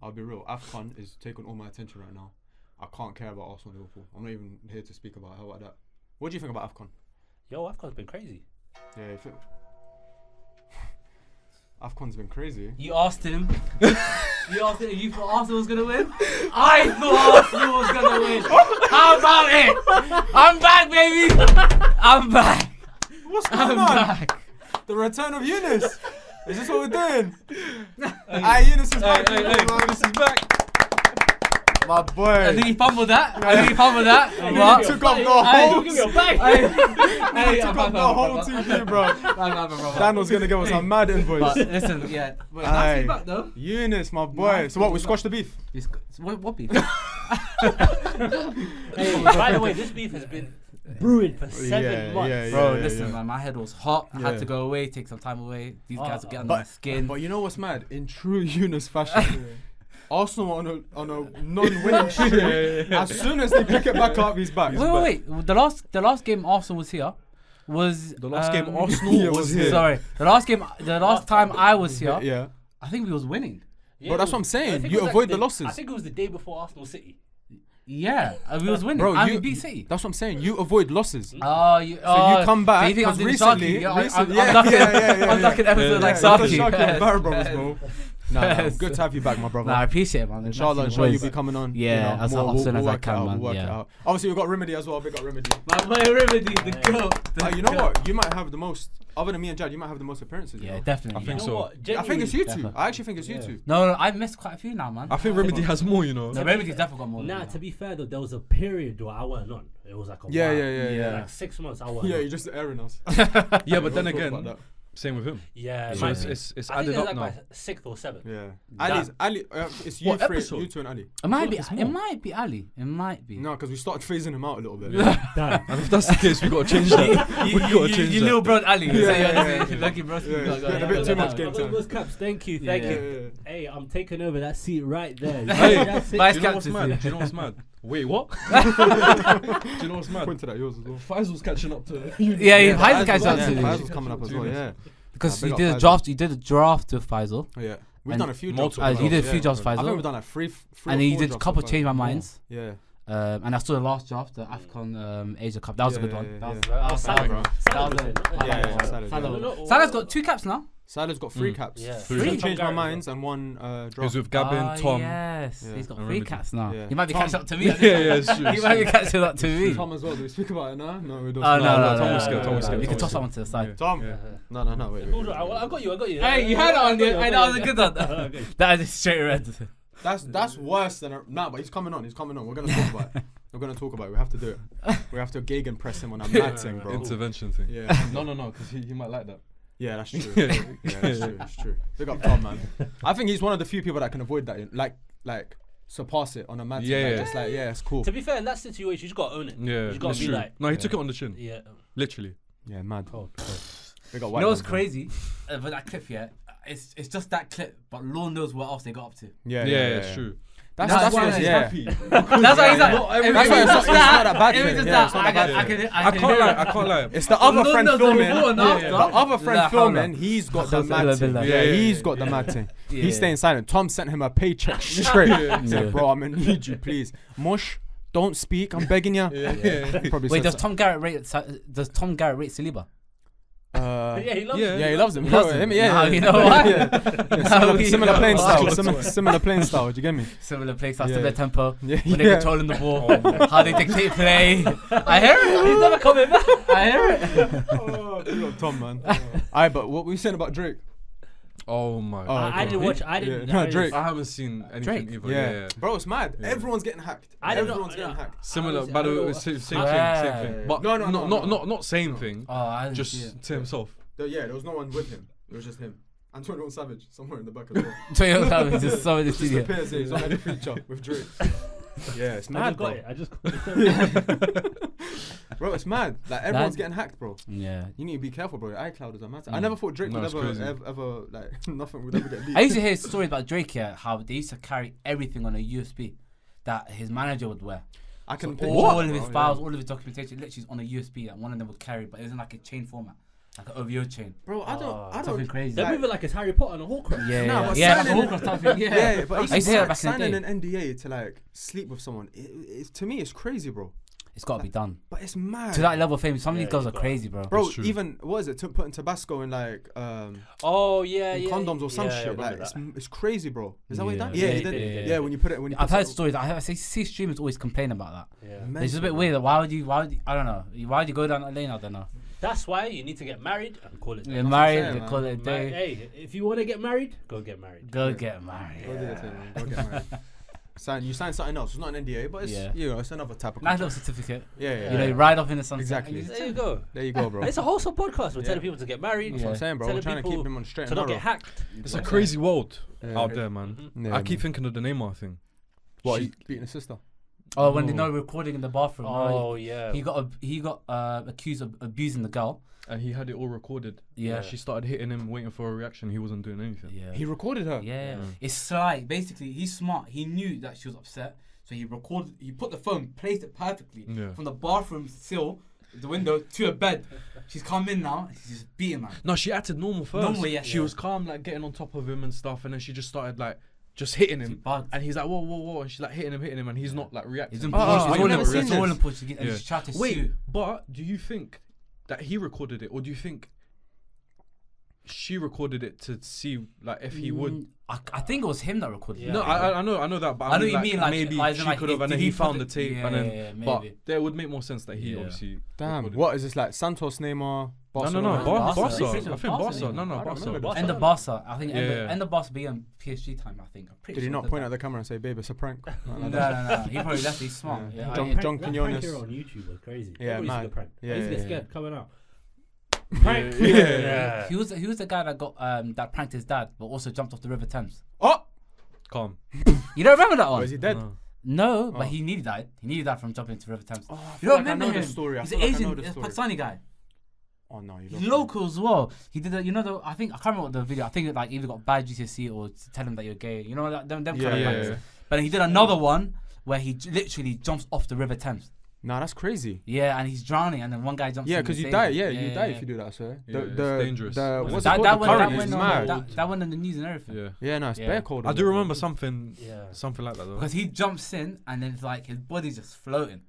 I'll be real. AFCON is taking all my attention right now. I can't care about Arsenal and Liverpool. I'm not even here to speak about it. How about that? What do you think about AFCON? Yo, AFCON's been crazy. Yeah, AFCON's been crazy. You asked him. You asked him if you thought Arsenal was gonna win. I thought Arsenal was gonna win. How about it? I'm back, baby. I'm back. What's going on? Back. The return of Eunice. Is this what we're doing? Eunice is back. Eunice is back. My boy. I think he fumbled that. He took off the whole. Give me your bag. He took off the whole TV, bro. Dan was gonna give us a mad invoice. But listen, yeah. But nice back though. Eunice, my boy. So what? We squashed the beef. What beef? By the way, this beef has been brewing for 7 months. Bro, listen, man, my head was hot. I had to go away, take some time away. These guys are getting under my skin. But you know what's mad? In true Eunice fashion, Arsenal on a non-winning streak. As soon as they pick it back up, he's back. Wait. The last game Arsenal was here was the last game Arsenal was here. Sorry, the last time I was here. Yeah. I think we was winning. Yeah, bro, that's what I'm saying. You avoid the losses. I think it was the day before Arsenal City. Yeah, we was winning. Bro, we beat City. That's what I'm saying. You avoid losses. So you come back. You think I'm doing recently, I'm ducking episodes like Saki. Barra Brothers, bro. Nah, good to have you back, my brother. Nah, I appreciate it, man. Inshallah, you'll be coming on. Yeah, as often as I can, man. We'll work it out. Obviously, we've got Remedy as well. Big up Remedy. My Remedy, the goat. You know what? You might have the most, other than me and Jad, you might have the most appearances. Yeah, definitely. I think so. I think it's you two. I actually think it's you two. No, I've missed quite a few now, man. I think Remedy has more, you know. No, Remedy's definitely got more. Nah, to be fair though, there was a period where I wasn't on. It was like a while. Yeah. Like 6 months I wasn't on. Yeah, you're just airing us. Yeah, but then again, same with him. Yeah, so it's I think added up like now. my 6th or 7th. Yeah, Ali. It's you three, you two and Ali. It might be Ali. It might be. No, because we started phasing him out a little bit. And if that's the case, we got to change that. We got to change that. You little bro Ali. Lucky bro. A bit too much game time. Those caps. Thank you. Hey, I'm taking over that seat right there. Hey, do you know what's mad? Do you know what's mad? Wait, what? Do you know what's mad? Point to that, yours as well. Faisal's catching up to. Yeah, Faisal's catching up to. Faisal's coming up as well. Yeah. Because you did a draft. You did a draft with Faisal. Oh yeah, we've done a few drafts. You did a few drafts, Faisal. I think we've done like three. And he did a couple change my minds. Yeah. And I saw the last draft, the AFCON Asia Cup. That was a good one. That was Salah's got 2 caps now. Salah's got 3 caps. Yeah. 3 changed my minds and 1 draft. He was with Gavin, Tom. Yes, he's got 3 caps now. Yeah. He might be catching up to me. Yeah, it's true. He might be catching up to me. Tom as well. Do we speak about it now? No, we don't. No. Tom was scared. We can toss that one to the side. Tom. No. Wait. I got you. Hey, you had it on you. That was a good one. That is straight red. That's worse than but he's coming on. We're gonna talk about it. We have to do it. We have to gegenpress him on that mad thing, bro. Intervention thing. Yeah. No, because he might like that. Yeah, that's true. That's true. Big up Tom, man. I think he's one of the few people that can avoid that. Like surpass it on a mad thing. Yeah. Just it's cool. To be fair, in that situation, you just gotta own it. Yeah, you just gotta be true. like. No, he took it on the chin. Yeah. Literally. Yeah, mad. You know what's crazy? But that clip, it's just that clip, but Lord knows what else they got up to. Yeah, it's true. That's why he's happy. That's why he's like. That's why it's not that bad thing. I can't lie. It's the other friend filming. The other friend filming. He's got the mad thing. Yeah, he's got the mad thing. He's staying silent. Tom sent him a paycheck straight. He said, "Bro, I'm gonna need you, please. Mush, don't speak. I'm begging you." Wait, does Tom Garrett rate Saliba? Yeah, he loves him. Yeah, he loves him. You know why? Similar playing style. Similar playing style. Do you get me? Similar playing style, similar tempo. When they're controlling the ball, how they dictate play. I hear it. He's never coming back. I hear it. Oh, Tom, man. Alright, but what were you saying about Drake? Oh my God. I didn't watch. I didn't. No, Drake. I haven't seen anything either. Yeah. Bro, it's mad. Everyone's getting hacked. Everyone's getting hacked. Similar, by the way, same thing. But not same thing. Just to himself. There was no one with him. It was just him. And 21 Savage somewhere in the back as well. 21 Savage is so in the Just studio. appears here. He's on every feature with Drake. Yeah, it's mad, bro. I just got it. Bro, it's mad. Like everyone's getting hacked, bro. Yeah. You need to be careful, bro. iCloud is a matter. I never thought Drake would ever like nothing would ever get leaked. I used to hear stories about Drake here, how they used to carry everything on a USB that his manager would wear. I can all of his files, all of his documentation, literally on a USB that one of them would carry, but it was in like a chain format. Like an OVO chain. Bro, I don't. Something crazy. They're moving like it's Harry Potter and a Horcrux. Yeah, Nah, but yeah, like a signing- Horcrux type thing. Yeah, but I used to say that back in the signing day. an NDA to like sleep with someone, it's to me it's crazy, bro. It's got to be done. But it's mad. To that level of fame, some of these girls are you got crazy, bro. Bro, That's true. even what is it? Putting Tabasco in like Oh yeah, in yeah. condoms or some yeah, I shit. remember Like that. it's crazy, bro. Is that what he Yeah. done? Yeah, he he did. did, Yeah, when you put it when you. I've put heard some- stories. I see streamers always complain about that. Yeah. Mental, It's just a bit bro. weird. Why would you? I don't know. Why would you go down that lane? I don't know. That's why you need to get married and call it. You're what I'm married, saying, they man. call it a day. Hey, if you want to get married, go get married. Go get married. Go do your thing, man. Go get married. You sign something else. It's not an NDA, but it's it's another type of Nice contract. little certificate. Yeah. You know, you ride off in the sunset. Exactly. and you There you go. There you go, bro. It's a wholesome podcast. We're Yeah. telling people to get married. That's what I'm saying, bro. We're telling trying to keep people them on straight to and not narrow. get hacked. It's a crazy world Yeah. out there, man. Yeah, I keep man. thinking of the Neymar thing. What? She- He's beating his sister. Oh, when they No. know recording in the bathroom. Oh yeah. He got accused of abusing the girl. And he had it all recorded. Yeah. She started hitting him, waiting for a reaction. He wasn't doing anything. Yeah. He recorded her. Yeah. Mm. It's like basically he's smart. He knew that she was upset, so he recorded. He put the phone, placed it perfectly Yeah. from the bathroom sill, the window to a bed. She's come in now. And she's just beating man. No, she acted normal first. Normal, yeah. She was calm, like getting on top of him and stuff, and then she just started like just hitting She him. bugged. And he's like, whoa, whoa, whoa, and she's like hitting him, and he's not like reacting. He's in Oh, Portuguese. I've He's all never in seen Portuguese. All in this. Portuguese. And Yeah. she tried to Wait, sue. but do you think that he recorded it, or do you think she recorded it to see like if he would? I think it was him that recorded. Yeah. it. No, I know that, but I know mean, what you mean, like, maybe as she in, like, could have, and did then he he put found the- the tape, yeah, and then. yeah, But maybe. there would make more sense that he Yeah. obviously. Damn. recorded What is this like? Santos, Neymar, No, Barcelona? no, Barca. Barca. Barca. I think Barca. No, I don't Barca. remember this. End of Barca. I think Yeah. end of Barca being PSG time. I think. I'm pretty Did he sure not did point that. at the camera and say, "Babe, it's a prank"? No. He probably left. He's smart. Yeah. Yeah. John- I- John That Quinones. prank here on YouTube was crazy. Yeah, Everybody used to man. get pranked. Yeah, I used to get yeah, scared coming out. Prank. Yeah. He was the guy that got that pranked his dad, but also jumped off the River Thames. Oh, Calm. You don't remember that oh, one? is he dead? No. No, but Oh. he nearly died. He nearly died from jumping into River Thames. Oh, I You feel don't like I remember know him? this story. I He's feel an like I know Asian, this story. Pakistani guy. Oh no, you He's local as well. He did I think I can't remember what the video. I think it like either got bad GCSE or to tell him that you're gay. You know them kind of pranks. Yeah. But then he did another one where he literally jumps off the River Thames. Nah, that's crazy. Yeah, and he's drowning, and then one guy jumps. Yeah, in because and you saves die. him. Yeah, you die if you do that, sir. Yeah, it's dangerous. What's That it called? that The went current is on mad. that went on the news and everything. Yeah. Yeah, no, it's Yeah. bare cold. I do remember something Yeah. like that though. Because he jumps in and then it's like his body's just floating.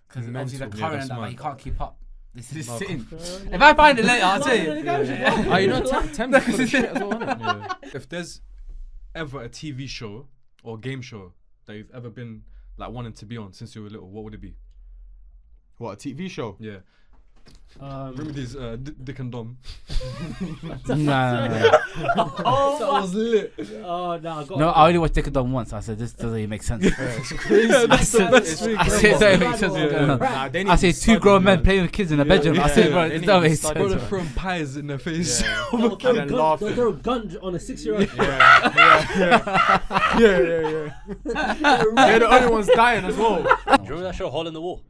Because obviously the Mental. Yeah, current that's and that, like, mad. he can't keep up. This is No, sitting. If I find it later, I'll tell you. Oh, you know, Thames is full of shit as well, isn't it? Yeah. If there's ever a TV show or game show that you've ever been like wanting to be on since you were little, what would it be? What, a TV show? Yeah. Remember these Dick and Dom? Nah. Oh, That was lit. Oh no, I got. No, I only watched Dick and Dom once. I said, this doesn't even make sense. It's crazy. That's the best thing. I said, it doesn't make sense. Yeah. Nah, they need I to said, study, two grown men man. playing with kids in a bedroom. I said, bro, they it need doesn't to make study, Bro, sense. they're throwing pies in their face. Yeah. They'll And then laughing. throw a gun on a 6-year-old. Yeah. They're the only ones dying as well. Do you remember that show, Hole in the Wall?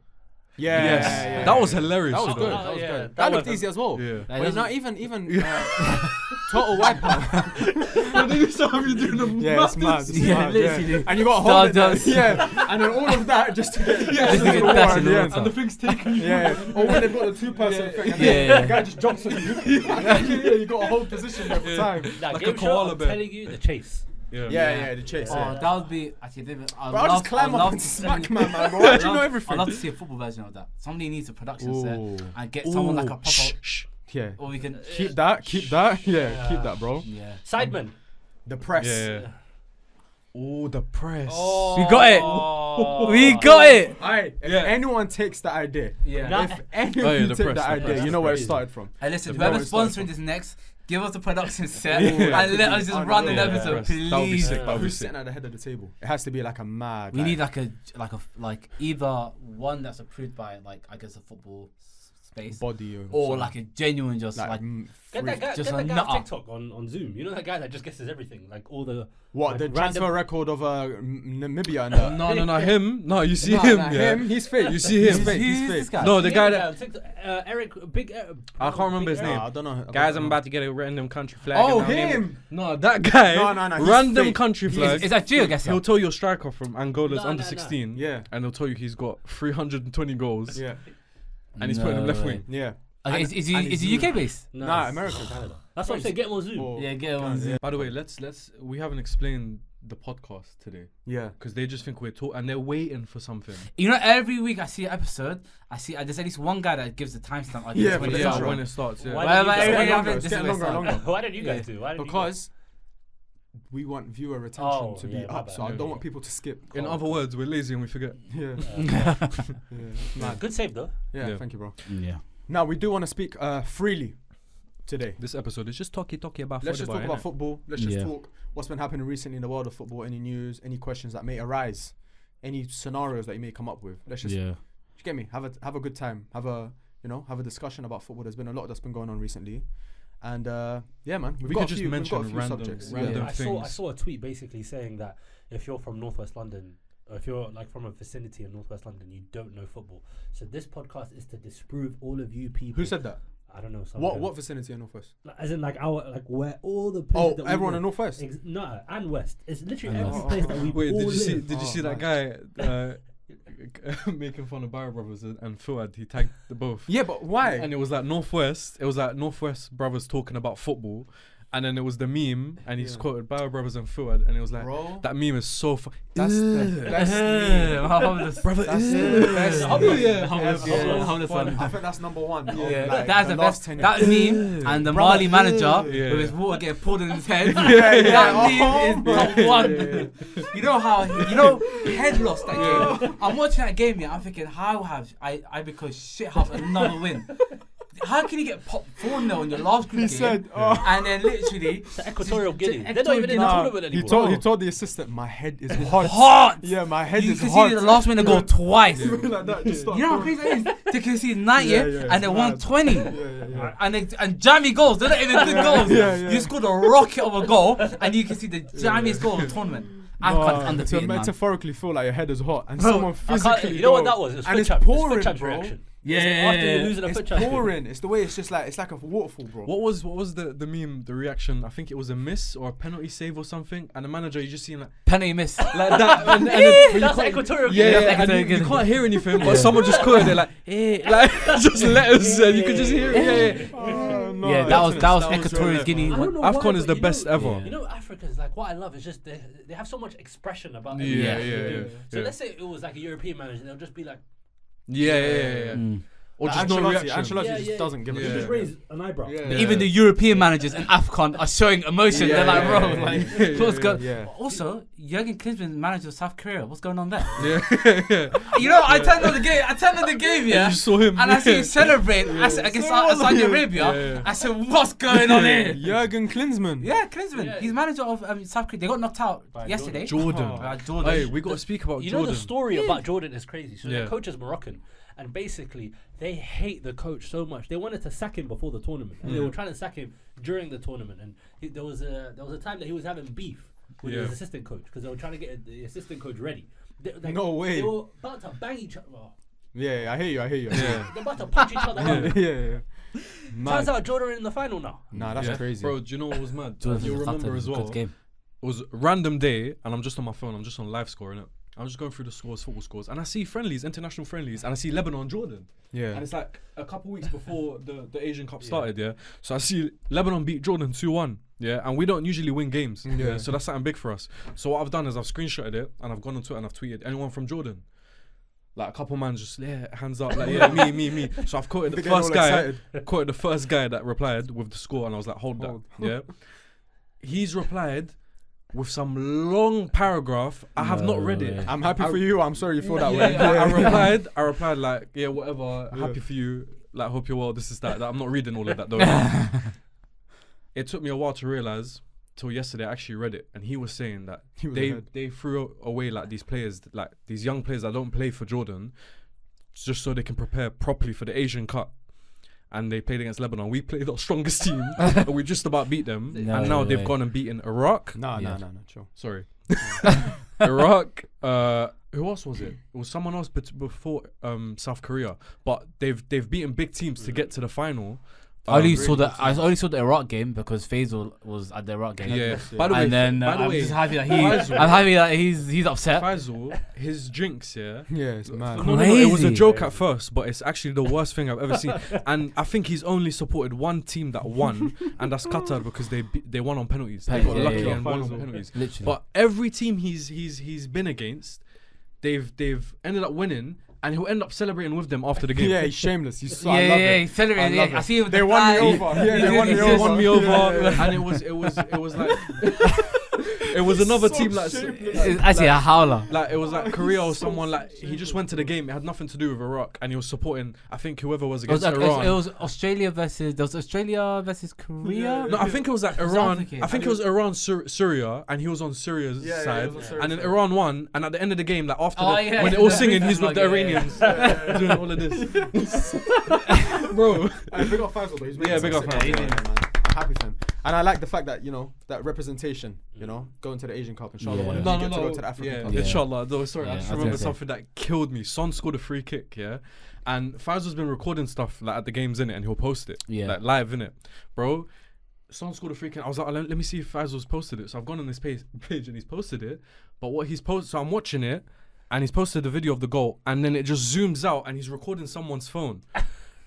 Yeah. Yes. yeah. That was hilarious. That was you good. know. That was yeah, good. that That looked was- easy as well. Yeah. That Wait, doesn't- not even Total Wipeout. But then you saw him doing the Yeah, it's mad. It's Yeah, mad. literally. And you got to hold it there. Stardust. Yeah. And then all of that just to get Just to get the war dashed at in the the end. water. And the thing's taking you. Yeah. Or when they've got the two-person thing and Yeah, then yeah. the guy just jumps on you. Yeah, you got to hold position there for time. That Like a game show, koala I'm bear. telling you, the chase. Yeah, the chase. Oh, Yeah. that would be actually. Bro, I'll just climb up and smack man, bro. Why do you know everything? I'd love to see a football version of that. Somebody needs a production set Ooh. and get someone like a proper. Shh. Yeah. Or we can. Keep that. Yeah, keep that, bro. Yeah. Sidemen. The press. Yeah. Oh, the press. We got it. We got it. Alright, if Yeah. anyone takes the idea, Yeah. if anyone the take press, the the idea, press. you know where it Crazy. started from. Hey, listen, You know where whoever's it started sponsoring from. this next, give us the production set Yeah. and let us just Oh, run the yeah. episode, That would be please. sick. That would be Who's sick. sitting at the head of the table? It has to be like a mad. We need like either one that's approved by like I guess a football space, body or like a genuine just like Get that guy, just get a that guy nutter. on TikTok on Zoom. You know that guy that just guesses everything, like all the what like the random- transfer record of Namibia and that. No, him. No, you see Nah, him. nah, Yeah. him. He's fake. You see him. He's fake. Who's He's this fake. guy? No, the guy Yeah, that. on TikTok, Eric, I can't remember his Big name. Nah, I don't know. Guys, I'm about to get a random country flag. Oh, and I'll name him. it- No, that guy. No, he's Random fake. country flag. Is that Gio? Guess He'll tell you a striker from Angola's No, under no, no. 16. Yeah. And he'll tell you he's got 320 goals. Yeah. And he's putting him left wing. Yeah. Okay, is he UK based? Nah, American. Canada. That's what I'm saying. Get him on Zoom. Yeah, get him on Zoom. By the way, we haven't explained the podcast today. Yeah. Because they just think we're talking and they're waiting for something. You know, every week I see an episode, there's at least one guy that gives the timestamp. When It starts. Yeah. Why don't you guys do? Because we want viewer retention to be up, so I don't want people to skip. In other words, we're lazy and we forget. Yeah. Good save though. Yeah, thank you, bro. Yeah. Now we do want to speak freely today. This episode is just talky about Let's football. just talk about football. Let's just talk what's been happening recently in the world of football. Any news, any questions that may arise, any scenarios that you may come up with. Let's just, you get me? Have a good time. Have a discussion about football. There's been a lot that's been going on recently. And man, we could just mention random things. I saw a tweet basically saying that if you're from Northwest London, or if you're like from a vicinity in Northwest London, you don't know football. So this podcast is to disprove all of you people. Who said that? I don't know. What vicinity in Northwest? As in where all the places that everyone in Northwest. No, and West. It's literally every place that we. Wait, all did you see that guy? Making fun of BARRA BRUVVAS and Fuad, he tagged the both. Yeah, but why? And it was like Northwest. It was like Northwest brothers talking about football, and then it was the meme, and he just quoted BARRA BRUVVAS and Fuad, and it was like, bro, that meme is so funny. That's the best meme. Brother, that's the best meme. I think that's number one. Yeah, that's the best. That meme and the Mali manager with his water getting poured in his head. That meme is top one. You know how head lost that game. I'm watching that game, I'm thinking, how have I because shit house another win? How can you get popped 4-0 in your last group game? And then literally it's Equatorial Guinea. They're not even in the tournament anymore. He told the assistant, my head is hot. Hot. Yeah, my head is hot. You can see the last minute goal twice. Like that, you know how crazy that is? They can see 90 and they won 20. And jammy goals. They're not even good goals. You scored a rocket of a goal and you can see the jammiest goal of the tournament. To metaphorically feel like your head is hot and someone physically. You know what that was? And it's pouring, bro. Reaction. Yeah, after you losing a it's foot champ. pouring. It's the way it's like a waterfall, bro. What was the meme? The reaction? I think it was a miss or a penalty save or something. And the manager, you just seen like penalty miss like that. And that's Equatorial. And you can't hear anything, but someone just called it like just letters, and you could just hear it. Yeah, that was Equatorial Guinea. AFCON is the best ever. You know, Africa is like, what I love is just they have so much expression about it. Yeah. So let's say it was like a European manager, they'll just be like, yeah. Or just no reaction. Ancelotti just doesn't give a shit. Just raise an eyebrow. Even the European managers in AFCON are showing emotion. They're like, bro, what's going on? Also, Jurgen Klinsmann, manager of South Korea. What's going on there? You know, I turned on the game, yeah. You saw him. And I see him celebrate against Saudi Arabia. I said, what's going on here? Jurgen Klinsmann. Yeah, Klinsmann. He's manager of South Korea. They got knocked out yesterday. Jordan. Jordan. Hey, we got to speak about Jordan. You know the story about Jordan is crazy. So the coach is Moroccan. And basically, they hate the coach so much. They wanted to sack him before the tournament. And they were trying to sack him during the tournament. And there was a time that he was having beef with his assistant coach because they were trying to get the assistant coach ready. No way. They were about to bang each other. Yeah, I hear you. They're about to punch each other out. Yeah. Turns out Jordan in the final now. Nah, that's crazy. Bro, do you know what was mad? You'll remember as well. It was a random day, and I'm just on my phone. I'm just on live score, innit? I'm just going through the football scores, and I see international friendlies, and I see Lebanon, Jordan. Yeah. And it's like a couple weeks before the Asian Cup started, yeah? So I see Lebanon beat Jordan 2-1, yeah? And we don't usually win games, yeah? So that's something big for us. So what I've done is I've screenshotted it, and I've gone on Twitter, and I've tweeted, anyone from Jordan? Like a couple man just, hands up, like, me. So I've quoted the first guy that replied with the score, and I was like, hold that, yeah? He's replied with some long paragraph. I have not read it. I'm happy for you. I'm sorry you feel that way. I replied like, whatever. Happy for you. Like, hope you're well. This is that. I'm not reading all of that though. It took me a while to realize. Till yesterday, I actually read it, and he was saying that they threw away like these players, like these young players that don't play for Jordan, just so they can prepare properly for the Asian Cup. And they played against Lebanon. We played our strongest team, and we just about beat them. And now they've gone and beaten Iraq. No, chill. Sorry. Iraq. Who else was it? It was someone else before South Korea. But they've beaten big teams to get to the final. I only saw the Iraq game because Faisal was at the Iraq game. Yeah. By the way, and then I'm just happy that he's upset. Faisal, his drinks, Yeah, it's mad. No, it was a joke at first, but it's actually the worst thing I've ever seen. And I think he's only supported one team that won, and that's Qatar because they won on penalties. They got lucky and won on penalties. Literally. But every team he's been against, they've ended up winning. And he'll end up celebrating with them after the game. Yeah, he's shameless. He's so he's celebrating. I see him with they won me over. Yeah, they won me over. And it was like it was another so team like it's actually a howler. Like it was like Korea or someone like he just went to the game. It had nothing to do with Iraq, and he was supporting I think whoever was against Iran. It was Australia versus Korea. No, I think it was like Iran. I think it was Iran, Syria, and he was on Syria's side. And then Iran won. And at the end of the game, like after when they're all singing, he's with the Iranians doing all of this. Bro, big up Faisal, but he's big up Faisal. I'm happy for him, and I like the fact that that representation. Going to the Asian Cup, inshallah. Yeah. No. To go to the African Cup. Inshallah. Though, sorry, I just remember say. something that killed me. Son scored a free kick, and Faisal's been recording stuff like at the games in it, and he'll post it, like live in it, bro. Son scored a free kick. I was like, let me see if Faisal's posted it. So I've gone on this page and he's posted it. But what he's posted, so I'm watching it, and he's posted the video of the goal, and then it just zooms out, and he's recording someone's phone.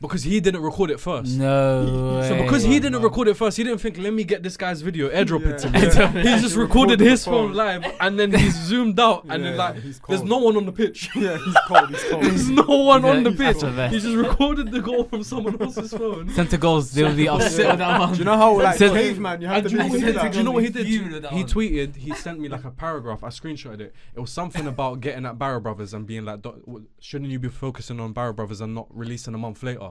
Because he didn't record it first. No way. So because he didn't record it first, he didn't think, let me get this guy's video, airdrop it to me. He just recorded his phone live, and then he's zoomed out, and then like, there's no one on the pitch. Yeah, he's cold. There's no one on the pitch. That's He just recorded the goal from someone else's phone. Centre goals, they'll be upset with that one. Do you know how like caveman you have to be? Do you know what he did? He tweeted, he sent me like a paragraph. I screenshotted it. It was something about getting at BARRA BRUVVAS and being like, shouldn't you be focusing on BARRA BRUVVAS and not releasing a month later?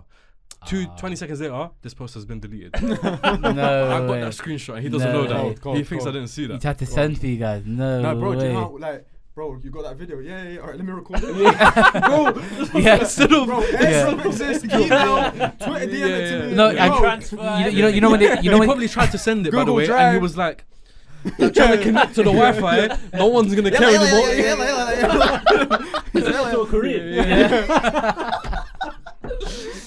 20 seconds later, this post has been deleted. No, I got that screenshot. He doesn't know that. He thinks I didn't see that. You had to send for you guys. No, bro. way. Do you know how, like, bro, you got that video? Yeah. All right, let me record it. Bro, instead of exists, email, Twitter, DM it to me. No, transfer. You know when he probably tried to send it, by the way, Drive. and he was like trying to connect to the Wi-Fi. No one's gonna care anymore. He's a Korean.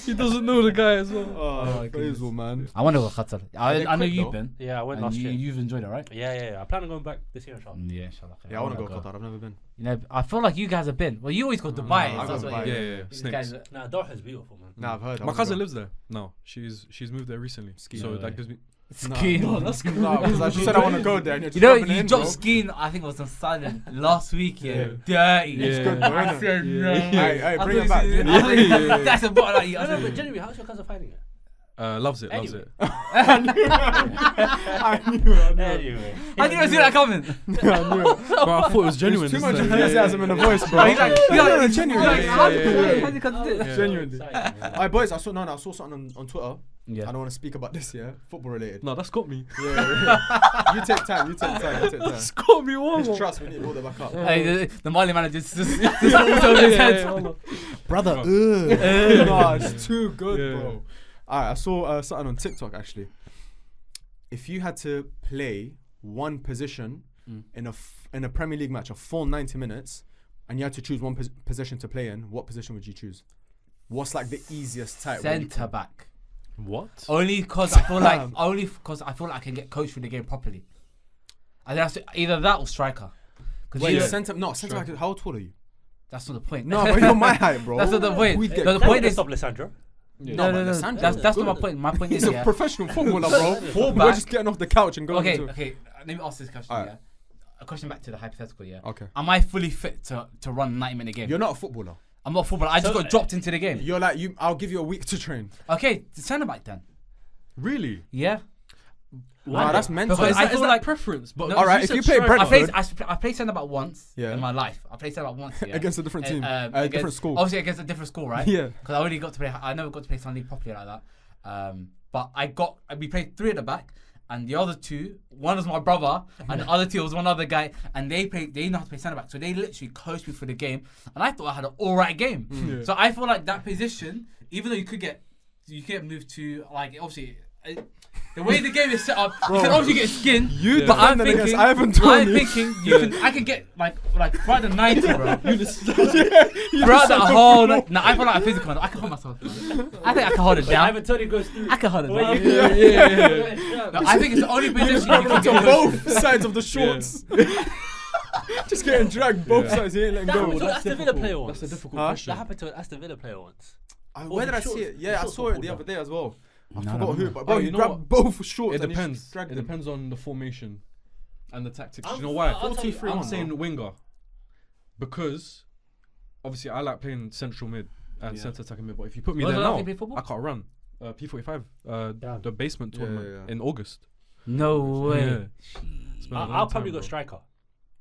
He doesn't know the guy as well. Oh, Faisal, man. I want to go Qatar. I know you've been. Yeah, I went last year. You've enjoyed it, right? Yeah. I plan on going back this year, inshallah. Yeah, inshallah. Yeah, I want to go Qatar. I've never been. I feel like you guys have been. Well, you always go Dubai. I go Dubai. Yeah. Snakes. Nah, Doha is beautiful, man. Nah, I've heard. My cousin lives there. No, she's moved there recently. So that gives me. Skiing. No, that's cool. No, because I just said I want to go there. And You know, you dropped skiing. I think it was on Saturday last week. Yeah, dirty. It's good, though, I said no. Hey, bring it back. That's a bottle like you. I know, but genuinely, how's your cousin finding it? Loves it. Anyway. I knew it. Anyway. I didn't see that coming. I knew it. Bro, I thought it was genuine. Too much enthusiasm in the voice, bro. Genuinely. Alright, boys, I saw something on Twitter. Yeah. I don't want to speak about this, football related. No, that's got me. Yeah. You take time. That's got me one. Just trust me, we need to build it back up. Hey, the Mali manager just Brother, no, it's too good, Yeah. bro. Alright, I saw something on TikTok actually. If you had to play one position in a Premier League match, a full 90 minutes, and you had to choose one position to play in, what position would you choose? What's like the easiest type? Centre back. What? Only because I feel like I can get coached through the game properly. I think that's either that or striker. Wait, centre back. How tall are you? That's not the point. No, but you're my height, bro. That's not the point. The point is stop Lissandro. No. That's not my point. My point is he's a professional footballer, bro. Fullback. We're just getting off the couch and going. Okay. Let me ask this question. Alright. Yeah. A question back to the hypothetical. Yeah. Okay. Am I fully fit to run a 90-minute game? You're not a footballer. I'm not a footballer. I just got dropped into the game. You're like I'll give you a week to train. Okay, centre back then. Really? Yeah. Wow, that's mental. Because I I feel feel like like preference. But alright, if you play Brentford, I played centre back once Yeah. in my life. I played centre back once against a different team, a different school. Obviously against a different school, right? Yeah. Because I only got to play. I never got to play Sunday League properly like that. But we played 3 at the back, and the other 2, one was my brother, and the other 2 was one other guy, and they know how to play centre back. So they literally coached me through the game, and I thought I had an alright game. Yeah. So I feel like that position, even though you get moved to, like, obviously The way the game is set up, you can obviously get skin. But I'm thinking, I can get like throughout the 90, bro. Throughout the whole. I feel like a physical. I can hold myself. I think I can hold it down. Ivan Toney goes through. I can hold it down. No, I think it's the only position you can to both sides of the shorts. Just getting dragged both sides. He ain't letting go. That's Aston Villa player once. That's a difficult question. That happened to an Aston Villa player once. Where did I see it? Yeah, I saw it the other day as well. I No, forgot no, who, no. but bro, Oh, you you know grabbed both shorts. It and depends. Just dragged It them. depends on the formation and the tactics. I'm- You know why? I'll tell you- 43 I'm on, saying bro. winger because obviously I like playing central mid and centre attacking mid. But if you put me Was there it like now, you play football? I can't run. P45, Damn. the basement tournament yeah. in August. No way. Yeah. It's been a long I'll time, probably go bro. striker.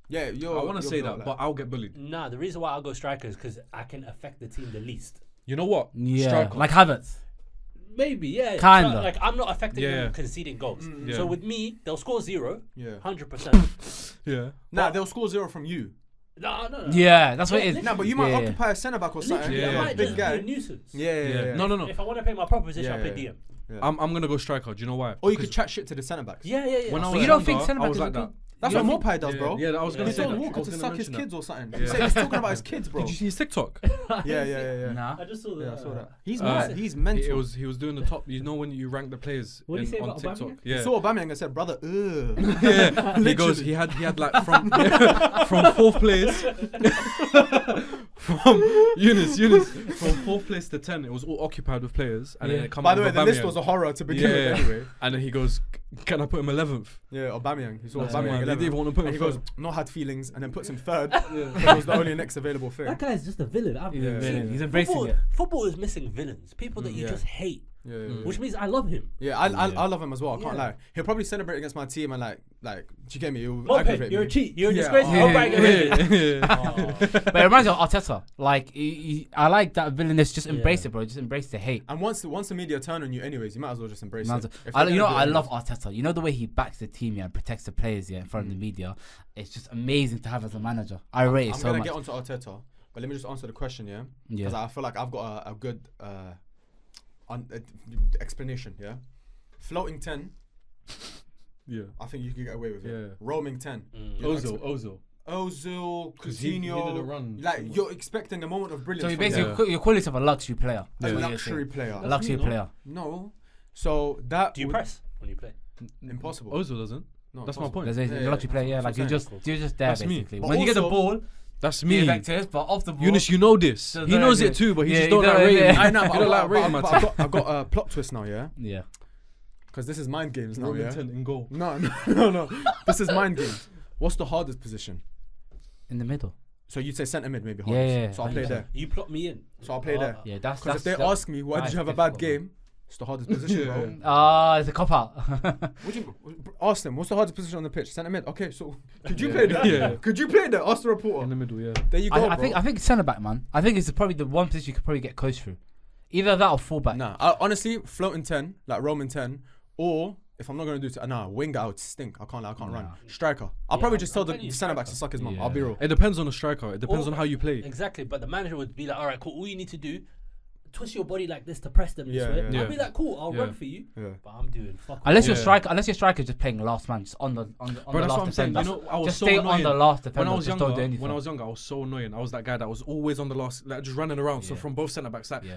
Yeah, I you're. want to say that, but I'll get bullied. Nah, the reason why I'll go striker is because I can affect the team the least. You know what? Yeah. Striker. Like Havertz. Maybe, yeah. Kinda. Like I'm not affecting Yeah. them conceding goals. Yeah. So with me, they'll score 0, Yeah. 100%. Yeah. Nah, they'll score 0 from you. No. Yeah, that's what it is. Nah, but you might Yeah. occupy a centre back or something. Literally, Yeah. I might Big just be a guy. nuisance. Yeah. No. If I want to play my proper position, I'll play Yeah. DM. I'm gonna go striker. Do you know why? Or you Because could chat shit to the centre backs. Yeah. when I But was you don't think younger, centre I back was is like a that. good- That's You what don't Mopai does, Yeah, bro. yeah, I was gonna He say told that. Walker I was to gonna suck his mention kids or something. Yeah. He's talking about his kids, bro. Did you see his TikTok? Yeah. Nah. I just saw that. Yeah, I saw that. He's Uh, mad. He's mental. He was doing the top. You know when you rank the players What did he say on about TikTok? Aubameyang? He Yeah. saw Aubameyang and said, "Brother, Yeah. He goes. He had like from from fourth place. From Eunice from fourth place to 10. It was all occupied with players, and then it come By out the way, with the list Aubameyang. was a horror to begin Yeah. with. Anyway, And then he goes, "Can I put him 11th?" yeah, Aubameyang. He saw That's Aubameyang mad. They 11. didn't even want to put And him he goes, third. "Not had feelings," and then puts him third. Because it was the only next available thing. That guy is just a villain. He's a villain. He's embracing it. Football is missing villains. People that you Yeah. just hate. Yeah. Which means I love him. Yeah, I love him as well. I can't Yeah. lie. He'll probably celebrate against my team and like, do you get me? He'll Moped, aggravate you're me. a cheat. You're a Yeah. disgrace. Oh. I'll bang it. But it reminds me of Arteta. Like, I like that villainous. Just embrace Yeah. it, bro. Just embrace the hate. And once the media turn on you, anyways, you might as well just embrace Might it. as If well. they're You know, gonna I do it, love Arteta. You know the way he backs the team, and protects the players, in front of the media. It's just amazing to have as a manager. I rate it I'm so gonna much. get onto Arteta, but let me just answer the question, yeah? Yeah. Because I feel like I've got a good explanation, yeah? Floating 10, Yeah. I think you can get away with it. Yeah. Roaming 10. Ozil. Ozil, 'Cause he did a Coutinho, run. like you're expecting a moment of brilliance. So you from basically them. you're calling yourself a luxury player. a That's what you're luxury saying. player. A luxury no? player. No, so that Do you would- press when you play? Impossible. Ozil doesn't. No, That's my impossible. point. There's a Yeah, luxury player, that's like what you're I'm just there That's me. basically. But When you get the also- ball, That's the me. vectors, but off the ball. Eunice, you know this. So He don't knows do it it. too, but he Yeah, just he don't like don't- rating. yeah. I know, He don't like rating my team. I've got a plot twist now, yeah? Yeah. Because this is mind games now, yeah? Wilmington in goal. No. This is mind games. What's the hardest position? In the middle. So you'd say centre mid, maybe Yeah, hardest. yeah, So I'll play 100%. there. You plot me in. So I'll play there. Yeah, that's Because if they ask me, why did you have a bad game? It's the hardest position, bro. It's a cop out. Would you ask them? What's the hardest position on the pitch? Centre mid. Okay, so could you play there? Yeah. Could you play there? Ask the In reporter. the middle, yeah. There you go, I bro. think centre back, man. I think it's probably the one position you could probably get coached through. Either that or full back. Nah, honestly, floating 10, like Roman 10, or if I'm not gonna do it, winger, I would stink. I can't run. Striker. I'll probably just tell I'm the telling you, centre back to striker. suck his mum. Yeah. I'll be real. It depends on the striker. It depends Or- on how you play. Exactly, but the manager would be like, all right, cool. All you need to do, twist your body like this to press them this Yeah, way. yeah. I'll be like, cool. I'll Yeah. run for you. Yeah. But I'm doing fuck. Unless all. your striker is just playing last man, just on the Bro, last that's what I'm saying. defender. You know, I was Just so stay annoying. on the last defender. When I was just don't do younger, anything. I was so annoying. I was that guy that was always on the last, like just running around. So Yeah. from both centre backs, Yeah.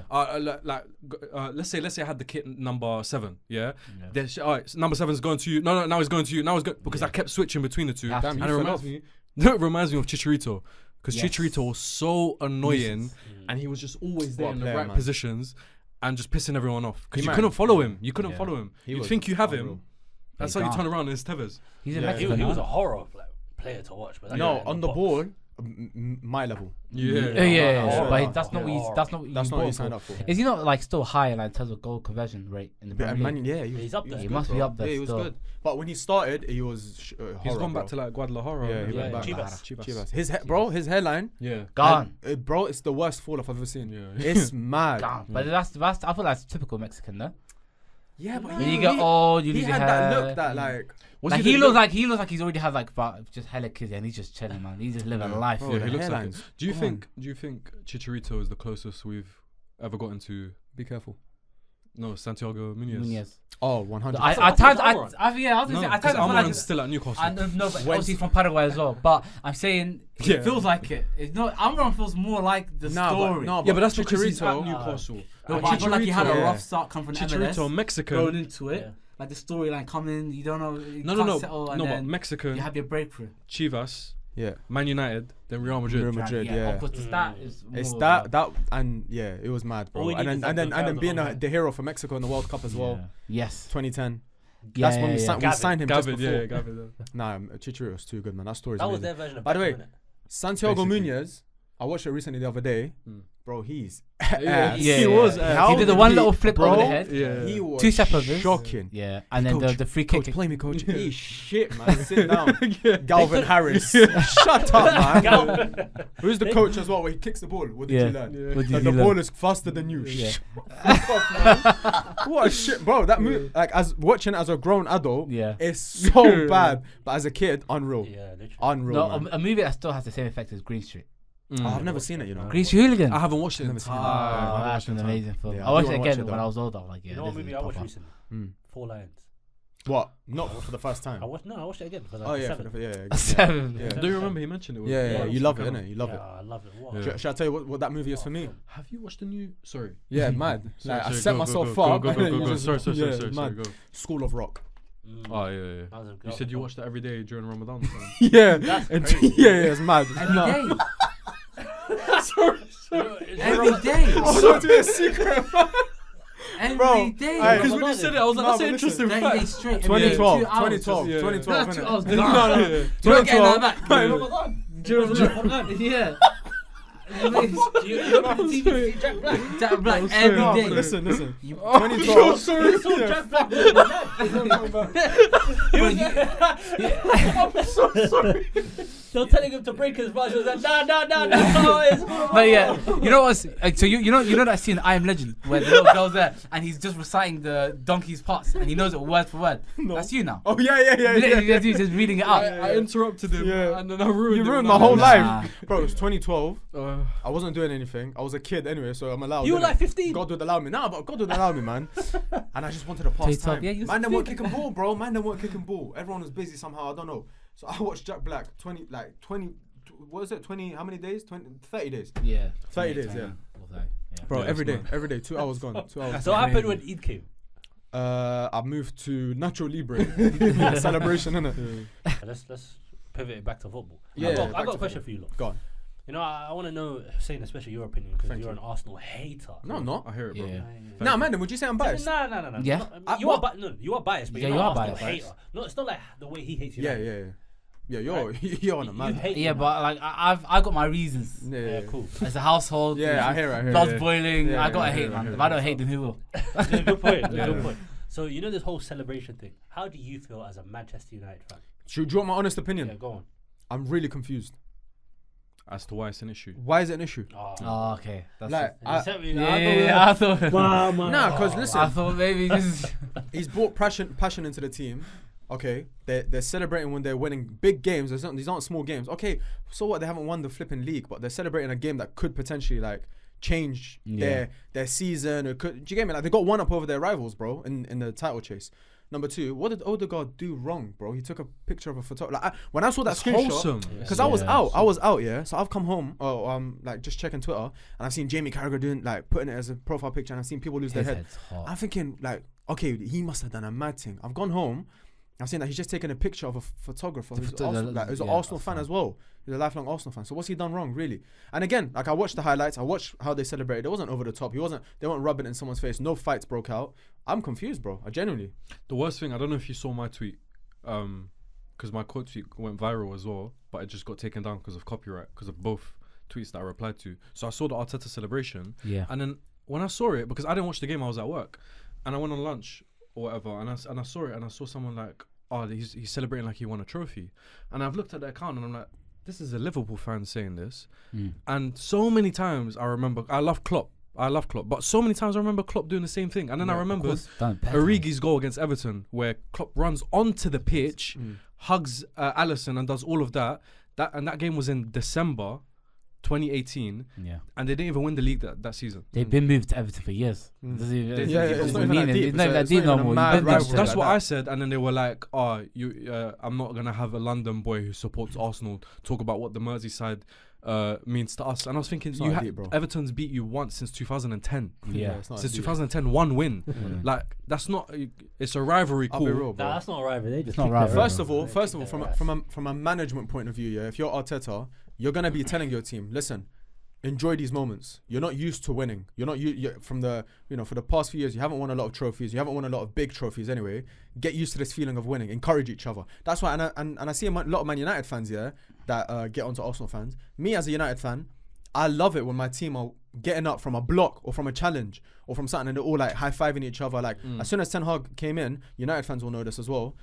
let's say I had the kit number 7. Yeah. Yeah. There's, all right, number 7's going to you. No, now he's going to you. Now he's going because Yeah. I kept switching between the two. Have to. Damn, And you it fell reminds off. me. It reminds me of Chicharito, because Yes. Chicharito was so annoying, Nuisance. and he was just always there What a in the player, right man. positions, and just pissing everyone off. Because He you might- couldn't follow him. You couldn't Yeah. follow him. He You'd was think you have him. unreal. That's He how you can't. turn around. And it's Tevez. He's a Yeah. Mexican. He was huh? a horror player to watch. But that No, guy on the box. ball, my level. Yeah. Oh, But that's not yeah. what that's not what That's not what you bought signed for. up for. Is he not like still high in terms of goal conversion rate in the Yeah, Premier League? yeah, He's up there. He good, must be bro. up there Yeah, he was still. good. But when he started, he was horror, He's gone bro. back to like Guadalajara. Yeah, he Yeah, went back. Chivas. Chivas. His hairline, Yeah. Gone. bro, it's the worst fall off I've ever seen. Yeah. It's mad. Gone. But that's I feel that's typical Mexican, though. Yeah, but When you get old, you he lose your had that hair. look that like. Like he looks like he's already had like just hella kids and he's just chilling, man. He's just living life. Bro, Yeah, the he looks like it. hairlines. Do you Gone. think Chicharito is the closest we've ever gotten to? Be careful. No, Santiago Munoz. Oh, 100%. I feel like still at Newcastle. No, but obviously from Paraguay as well. But I'm saying it feels like it. It's not. Almiron feels more like the story. But that's because he's at Newcastle. But I feel like he had a rough start coming from Chicharito, Mexican. Going into it. Like the storyline coming, you don't know. No. But Mexican. You have your breakthrough. Chivas. Yeah. Man United, then Real Madrid. It's that and it was mad, bro. And then being the hero for Mexico in the World Cup as well. Yes. 2010. That's when we signed him just before. Gavin. Nah, Chicharito was too good, man. That story's That was amazing. their version of By the way, Beckham, innit? Santiago Munoz, I watched it recently the other day. Bro, he's he was. He did the one little flip over the head. Yeah. He was 2 step overs. shocking. Yeah, and then Coach, the free kick. Coach, play me, coach. He's shit, man. Sit down. Galvin Harris. Shut up, man. Who's the coach as well? Where he kicks the ball. What did you learn? Like the ball is faster than you. What a shit, bro. That move, like as watching it as a grown adult, it's so bad. But as a kid, unreal. Yeah, literally. Unreal. No, a movie that still has the same effect as Green Street. I've never seen it, you know. Green Street Hooligan. I haven't watched it. That's an amazing film. Yeah, I watched it again when I was older. Like, you know what movie I watched recently? 4 Lions. What? Not for the first time. I watched it again. Oh yeah, 7. Do you remember he mentioned it? Yeah, you love it, innit? You love it. I love it. Should I tell you what that movie is for me? Have you watched the new? Sorry. Yeah, mad. Like I set myself up. Go. Sorry. Go. School of Rock. Oh yeah. You said you watched that every day during Ramadan. Yeah. That's crazy. It's mad. Every day. Sorry. Every day. I'm not doing a secret. Every day. Because when you said it, I was like, that's an interesting fact. 2012. 2012. Yeah. Jack Black every day. Listen. 2012. Jack Black. I'm so sorry. They're telling him to break his voice. He was like, no. But yeah, you know what's so you know that scene in I Am Legend where the little girl's there and he's just reciting the donkey's parts and he knows it word for word. No. That's you now. Oh yeah. He's just reading it out. I interrupted him and then I ruined my whole life. Bro, it was 2012. I wasn't doing anything. I was a kid anyway, so I'm allowed. You were like 15. God would allow me. Nah, but God would allow me, man. And I just wanted to pass time. Yeah, man, they weren't kicking ball, bro. Everyone was busy somehow. I don't know. So I watched Jack Black 20. What is it? 20? How many days? 30 days. Yeah. 30 days. Yeah. Bro, every day. 2 hours gone. 2 hours. So what happened when Eid came? I moved to Nacho Libre celebration, innit? Let's pivot it back to football. Yeah, I got a question for you, lot. Go on. You know, I want to know, Hussein, especially your opinion, because you're an Arsenal hater. No, I'm not. I hear it, bro. Nah, man, would you say I'm biased? No. Yeah. You are biased, but you're not an Arsenal hater. No, it's not like the way he hates you. Yeah, you're on a man. Yeah, but like I got my reasons. Yeah, cool. As a household. Yeah, I hear it. Blood's boiling. I gotta hate, man. If I don't hate, then who will? Good point. So you know this whole celebration thing. How do you feel as a Manchester United fan? Do you want my honest opinion? Yeah, go on. I'm really confused. As to why it's an issue. Why is it an issue? Oh, okay. That's like, I thought. Wow, man. Nah, because listen. I thought maybe this is. He's brought passion into the team. Okay, they're celebrating when they're winning big games. These aren't small games. Okay, so what? They haven't won the flipping league, but they're celebrating a game that could potentially like change their season. Or could, do you get me? Like they got one up over their rivals, bro, in the title chase. Number 2, what did Odegaard do wrong, bro? He took a picture of a photographer. Like, when I saw that screenshot, because I was out, yeah. So I've come home, like just checking Twitter, and I've seen Jamie Carragher doing like putting it as a profile picture, and I've seen people lose their head. I'm thinking like, okay, he must have done a mad thing. I've gone home. I've seen that he's just taken a picture of a photographer who's an Arsenal fan as well. He's a lifelong Arsenal fan. So what's he done wrong, really? And again, like I watched the highlights. I watched how they celebrated. It wasn't over the top. They weren't rubbing it in someone's face. No fights broke out. I'm confused, bro. I genuinely. The worst thing, I don't know if you saw my tweet, because my quote tweet went viral as well, but it just got taken down because of copyright, because of both tweets that I replied to. So I saw the Arteta celebration. Yeah. And then when I saw it, because I didn't watch the game, I was at work, and I went on lunch or whatever, and I saw it, and I saw someone like, oh, he's celebrating like he won a trophy. And I've looked at the account and I'm like, this is a Liverpool fan saying this. And so many times I remember, I love Klopp, but so many times I remember Klopp doing the same thing. And then I remember Origi's goal against Everton, where Klopp runs onto the pitch, hugs Alisson and does all of that. That game was in December 2018, and they didn't even win the league that season. They've been moved to Everton for years. It's not even that deep no more. That's what I said, and then they were like, "Oh, I'm not gonna have a London boy who supports Arsenal talk about what the Merseyside means to us." And I was thinking, Everton's beat you once since 2010. Since 2010, one win. Like that's not. It's a rivalry. Cool. That's not a rivalry. First of all, from a management point of view, if you're Arteta, you're gonna be telling your team, listen, enjoy these moments. You're not used to winning. You're not from the for the past few years, you haven't won a lot of trophies. You haven't won a lot of big trophies anyway. Get used to this feeling of winning. Encourage each other. That's why, and I see a lot of Man United fans that get onto Arsenal fans. Me as a United fan, I love it when my team are getting up from a block or from a challenge or from something and they're all like high-fiving each other. Like as soon as Ten Hag came in, United fans will know this as well.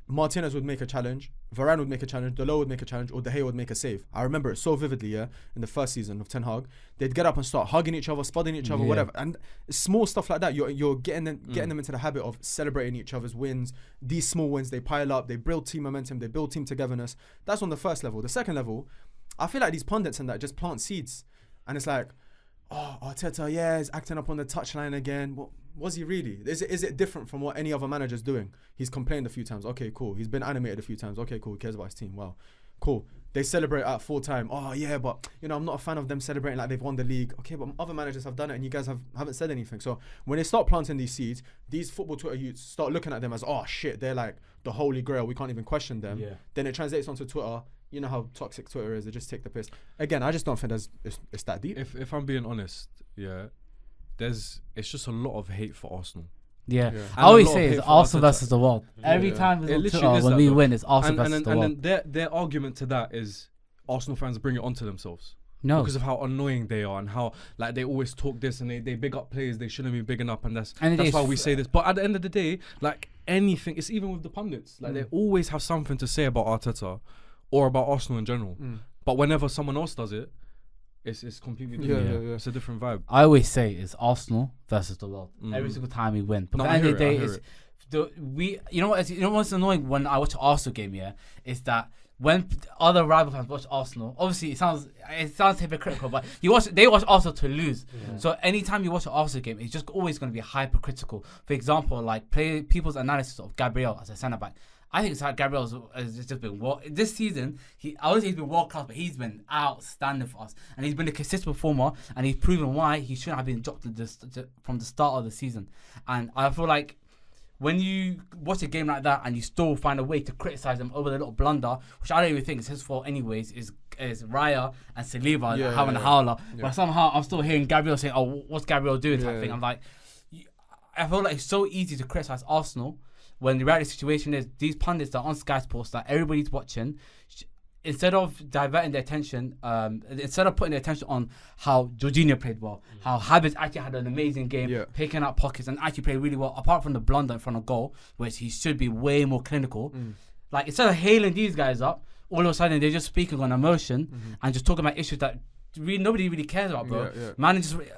Martinez would make a challenge, Varane would make a challenge, Delors would make a challenge, or De Gea would make a save. I remember it so vividly, in the first season of Ten Hag. They'd get up and start hugging each other, spudding each other, whatever. And small stuff like that, you're getting them into the habit of celebrating each other's wins. These small wins, they pile up, they build team momentum, they build team togetherness. That's on the first level. The second level, I feel like these pundits and that just plant seeds. And it's like, oh, Arteta, he's acting up on the touchline again. What was he really? Is it different from what any other manager's doing? He's complained a few times. Okay, cool. He's been animated a few times. Okay, cool. He cares about his team. Wow, cool. They celebrate at full time. Oh yeah, but I'm not a fan of them celebrating like they've won the league. Okay, but other managers have done it, and you guys haven't said anything. So when they start planting these seeds, these football Twitter youths start looking at them as, oh shit, they're like the holy grail. We can't even question them. Yeah. Then it translates onto Twitter. You know how toxic Twitter is. They just take the piss. Again, I just don't think it's that deep. If I'm being honest, it's just a lot of hate for Arsenal. I always say it's Arsenal versus the world. Every time when we win, it's Arsenal versus the world. And then their argument to that is Arsenal fans bring it onto themselves. No, because of how annoying they are and how like they always talk this and they big up players they shouldn't be bigging up, and that's why we say this. But at the end of the day, like anything, it's even with the pundits. Like they always have something to say about Arteta or about Arsenal in general. But whenever someone else does it, it's completely different. It's a different vibe. I always say it's Arsenal versus the world. Every single time we win. But at the end of the day, you know what's annoying when I watch an Arsenal game, is that when other rival fans watch Arsenal, obviously it sounds hypocritical, but they watch Arsenal to lose. So anytime you watch an Arsenal game, it's just always going to be hypercritical. For example, like people's analysis of Gabriel as a centre back. I think Gabriel has just been this season. I wouldn't say he's been world class, but he's been outstanding for us, and he's been a consistent performer, and he's proven why he shouldn't have been dropped from the start of the season. And I feel like when you watch a game like that and you still find a way to criticize him over the little blunder, which I don't even think is his fault anyways, is Raya and Saliba having a howler, but somehow I'm still hearing Gabriel saying, "Oh, what's Gabriel doing?" type thing. I'm like, I feel like it's so easy to criticize Arsenal. When the reality situation is these pundits that are on Sky Sports that everybody's watching, instead of diverting their attention, instead of putting their attention on how Jorginho played well, how Havertz actually had an amazing game, picking up pockets and actually played really well, apart from the blunder in front of goal, which he should be way more clinical. Like instead of hailing these guys up, all of a sudden they're just speaking on emotion and just talking about issues that nobody really cares about, bro.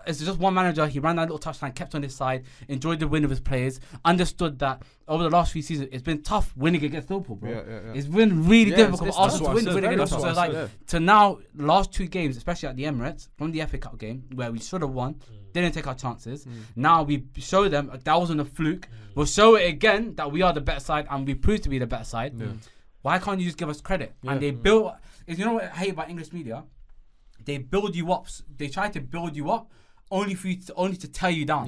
It's just one manager. He ran that little touchline, kept on his side, enjoyed the win of his players, understood that over the last few seasons it's been tough winning against Liverpool, bro. It's been really difficult for Arsenal to win against Liverpool. So like to now, last two games, especially at the Emirates, from the FA Cup game where we should have won, didn't take our chances. Now we show them that wasn't a fluke. We'll show it again that we are the better side and we proved to be the better side. Why can't you just give us credit? And they built. You know what I hate about English media? They build you up. They try to build you up only to tear you down.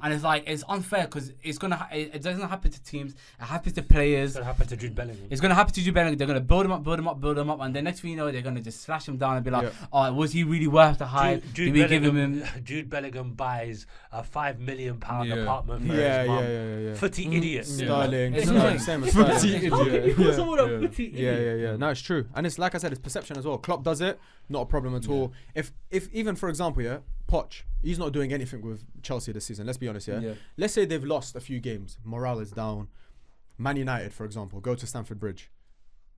And it's like it's unfair because it doesn't happen to teams. It happens to players. It's gonna happen to Jude Bellingham. It's gonna happen to Jude Bellingham. They're gonna build him up, and then next thing you know, they're gonna just slash him down and be like, "Oh, was he really worth the hype? Did we give him?" Jude Bellingham buys a £5 million apartment for his mum. Footy idiot. Sterling. Same as Footy idiot. Yeah. No, it's true, and it's like I said, it's perception as well. Klopp does it, not a problem at all. If even for example, Poch, he's not doing anything with Chelsea this season. Let's be honest, Let's say they've lost a few games. Morale is down. Man United, for example, go to Stamford Bridge.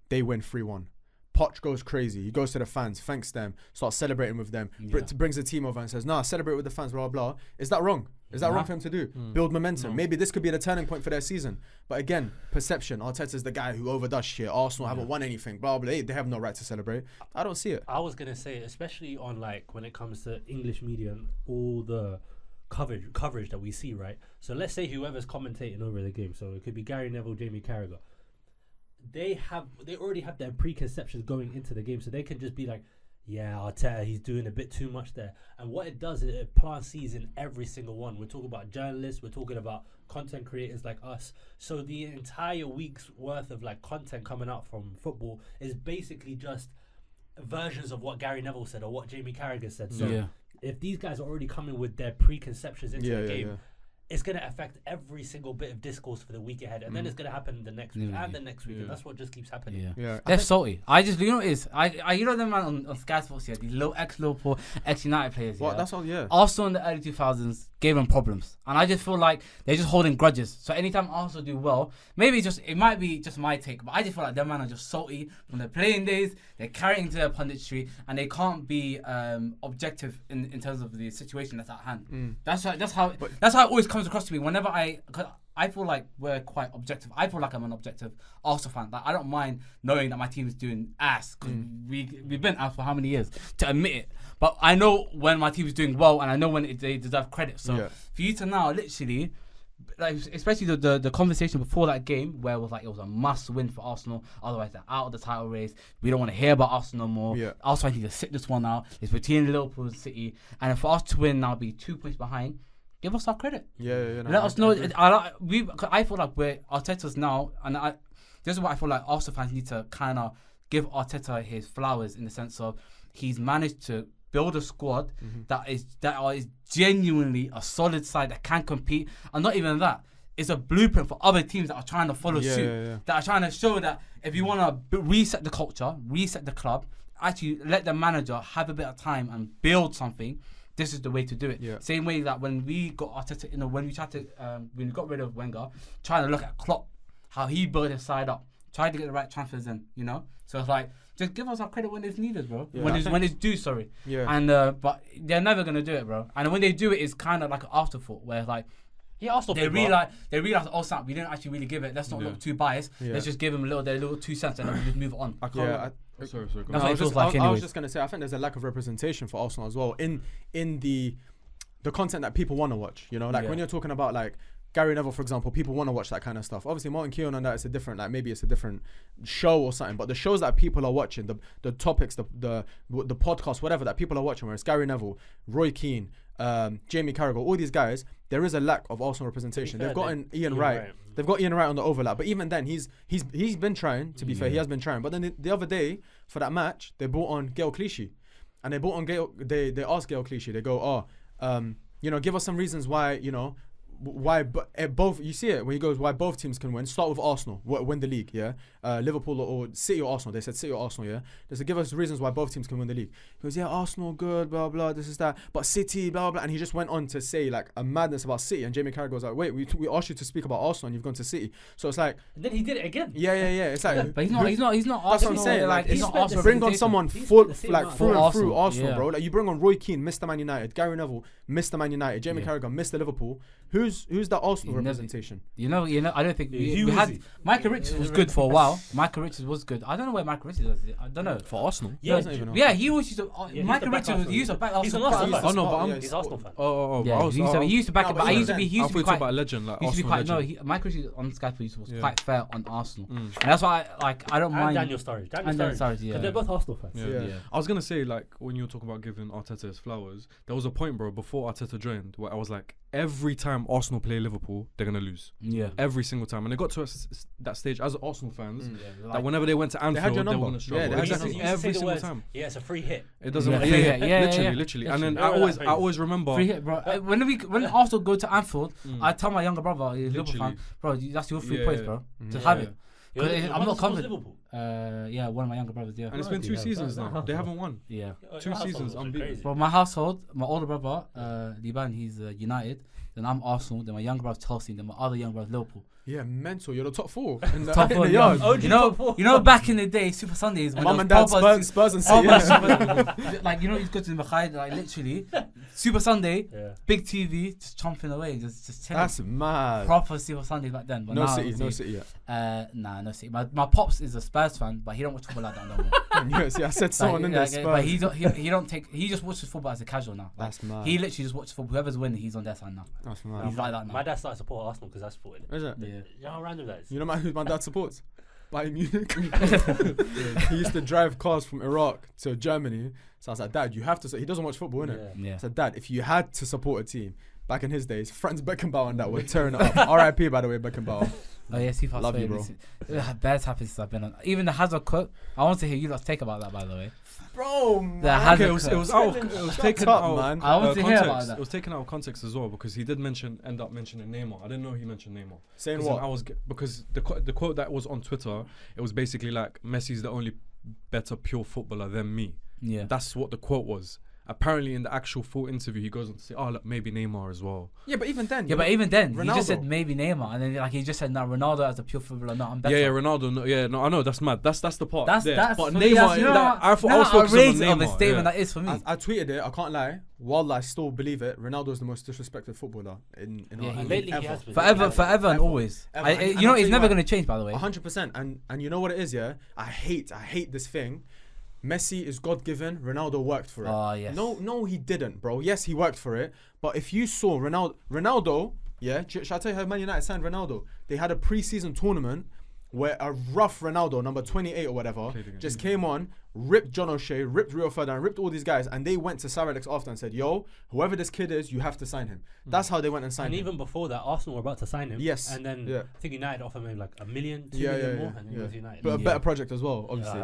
They win 3-1. Poch goes crazy. He goes to the fans, thanks them, starts celebrating with them, brings the team over and says, "Nah, celebrate with the fans." Blah blah. Is that wrong? Is that wrong for him to do? Build momentum. Maybe this could be the turning point for their season. But again, perception. Arteta's the guy who overdoes shit. Arsenal haven't won anything. Blah blah. They have no right to celebrate. I don't see it. I was gonna say, especially on like when it comes to English media and all the coverage that we see, right? So let's say whoever's commentating over the game. So it could be Gary Neville, Jamie Carragher. They already have their preconceptions going into the game, so they can just be like, yeah, Arteta, he's doing a bit too much there. And what it does is it plants seeds in every single one. We're talking about journalists, we're talking about content creators like us. So the entire week's worth of like content coming out from football is basically just versions of what Gary Neville said or what Jamie Carragher said. So if these guys are already coming with their preconceptions into the game, it's going to affect every single bit of discourse for the week ahead, and then it's going to happen the next week and the next week, and that's what just keeps happening. They're salty. I just, you know what it is? You know them man on Sky Sports here, these low ex-Liverpool, ex-United players. Well, that's all. Arsenal in the early 2000s gave them problems, and I just feel like they're just holding grudges. So anytime Arsenal do well, it might be just my take, but I just feel like them man are just salty from their playing days. They're carrying to their punditry, and they can't be objective in terms of the situation that's at hand. That's how it always comes across to me whenever I feel like we're quite objective. I feel like I'm an objective Arsenal fan. Like, I don't mind knowing that my team is doing ass because we've been ass for how many years to admit it. But I know when my team is doing well, and I know when they deserve credit. So for you to now literally, like, especially the conversation before that game where it was a must win for Arsenal, otherwise they're out of the title race. We don't want to hear about Arsenal no more. Arsenal need to sit this one out. It's between Liverpool and City, and for us to win now, be 2 points behind. Give us our credit. Let us know. I feel like we're Arteta's now, and this is what I feel like Arsenal fans need to kind of give Arteta his flowers in the sense of he's managed to build a squad that is genuinely a solid side that can compete, and not even that. It's a blueprint for other teams that are trying to follow suit, that are trying to show that if you want to reset the culture, reset the club, actually let the manager have a bit of time and build something. This is the way to do it. Same way that when we got Arteta, when we tried to, when we got rid of Wenger, trying to look at Klopp, how he built his side up, tried to get the right transfers in, So it's like, just give us our credit when it's needed, bro. When it's due, sorry. And but they're never gonna do it, bro. And when they do it, it's kind of like an afterthought, where it's like, they realize, oh snap, we didn't actually really give it. Let's not look too biased. Let's just give them their little 2 cents and then we just move on. Sorry. I was just gonna say, I think there's a lack of representation for Arsenal as well in the content that people want to watch. When you're talking about like Gary Neville, for example, people want to watch that kind of stuff. Obviously, Martin Keown and that is a different, maybe it's a different show or something. But the shows that people are watching, the topics, the podcast, whatever that people are watching, where it's Gary Neville, Roy Keane, Jamie Carragher, all these guys, there is a lack of Arsenal representation. They've gotten Ian Wright. They've got Ian Wright on the overlap, but even then, he's been trying. To be fair, he has been trying. But then the other day for that match, they brought on Gail Clichy, and they brought on Gail. They asked Gail Clichy. They go, give us some reasons why why both, you see it when he goes, why both teams can win. Start with Arsenal, win the league, Liverpool or City or Arsenal. They said City or Arsenal, They said give us reasons why both teams can win the league. He goes, Arsenal good, blah blah, this is that, but City, blah blah, and he just went on to say like a madness about City. And Jamie Carragher was like, wait, we asked you to speak about Arsenal and you've gone to City. So it's like, and then he did it again. Yeah. It's like, but he's not Arsenal. That's what I'm saying. Like, he's not Arsenal. Bring on someone through and through Arsenal, bro. Like, you bring on Roy Keane, Mr. Man United, Gary Neville, Mr. Man United, Jamie Carragher, Mr. Liverpool. Who's that Arsenal representation? I don't think we had. Michael Richards was good for a while. Michael Richards was good. I don't know where Michael Richards is. I don't know. For Arsenal? He was used to. Michael Richards used to back Arsenal. Oh no, but he's Arsenal fan. He used to back it, but he used to be quite. About a legend, like Arsenal legend. Michael Richards on Sky was quite fair on Arsenal, and that's why I don't mind. Daniel Sturridge, because they're both Arsenal fans. Yeah. I was gonna say, like, when you were talking about giving Arteta his flowers, there was a point, bro, before Arteta joined, where I was like, every time Arsenal play Liverpool, they're gonna lose. Every single time, and they got to that stage as Arsenal fans that whenever they went to Anfield, they were gonna struggle. Every single time. Yeah, it's a free hit. It doesn't matter. Literally. And then I always remember free hit, bro. When Arsenal go to Anfield, I tell my younger brother, he's a Liverpool fan, bro, that's your 3 points, bro. Just have it. I'm not confident. Liverpool. Yeah, one of my younger brothers. Yeah, And it's been 2 seasons now. They haven't won. Yeah, 2 seasons unbeaten. Well, my household, my older brother, Liban, he's United. Then I'm Arsenal. Then my younger brother's Chelsea. Then my other younger brother's Liverpool. Yeah, mental. You're the top 4 in the, Top in four, the yeah. yard. You know, back in the day, Super Sundays. When Mum and there Dad, was Spurs and City. Yeah. like, you know, he's good to Mikhail, like literally, Super Sunday, big TV, just chomping away, just chilling. That's mad. Proper Super Sunday back then. But No now, City, no City yet. Nah, no City. My pops is a Spurs fan, but he don't watch football like that no more. Yeah, see, I said someone in there. Spurs. But he just watches football as a casual now. Like, That's mad. he literally just watches football. Whoever's winning, he's on their side now. That's mad. He's like that now. My dad started to support Arsenal because I supported it. Is it? Yeah. You know how random that is? You know who my dad supports? Bayern Munich. He used to drive cars from Iraq to Germany. So I was like, Dad, you have to. He doesn't watch football, innit? Yeah. I said, Dad, if you had to support a team back in his days, Franz Beckenbauer and that were tearing it up. R.I.P. by the way, Beckenbauer. Oh yes, he passed Love away. you, bro. Bad happens since I've been on. Even the Hazard quote. I want to hear you lot take about that, by the way. Bro, man. The Hazard Okay, it was taken up, out man. I want to hear context. about that. It was taken out of context as well because he did end up mentioning Neymar. I didn't know he mentioned Neymar. Saying what? Because the quote that was on Twitter, it was basically like Messi's the only better pure footballer than me. Yeah. That's what the quote was. Apparently, in the actual full interview, he goes on to say, "Oh, look, maybe Neymar as well." Yeah, but even then. Yeah, but even then, he just said Ronaldo. maybe Neymar, and then like he just said, "No, Ronaldo as a pure footballer, no, I'm better." Yeah, Ronaldo. No, I know that's mad. That's the part. That's but for me, Neymar. you know I thought I was how focusing on outrageous of a Neymar. statement that is for me. I tweeted it. I can't lie. While I still believe it, Ronaldo is the most disrespected footballer in Yeah, our he- league lately he ever. has been. Forever and always. Ever. And You I'll know, tell it's you never why. going to change, by the way. 100%. And you know what it is, yeah? I hate this thing. Messi is God-given. Ronaldo worked for it. Oh, yes. No, he didn't, bro. Yes, he worked for it. But if you saw Ronaldo, yeah, shall I tell you how Man United signed Ronaldo? They had a pre-season tournament where a rough Ronaldo, number 28 or whatever, just came on, ripped John O'Shea, ripped Rio Ferdinand, ripped all these guys, and they went to Sir Alex after and said, yo, whoever this kid is, you have to sign him. That's how they went and signed And him. even before that, Arsenal were about to sign him. Yes. And then Yeah. I think United offered him like $1 million, $2 million more, and he was United. But a better project as well, obviously.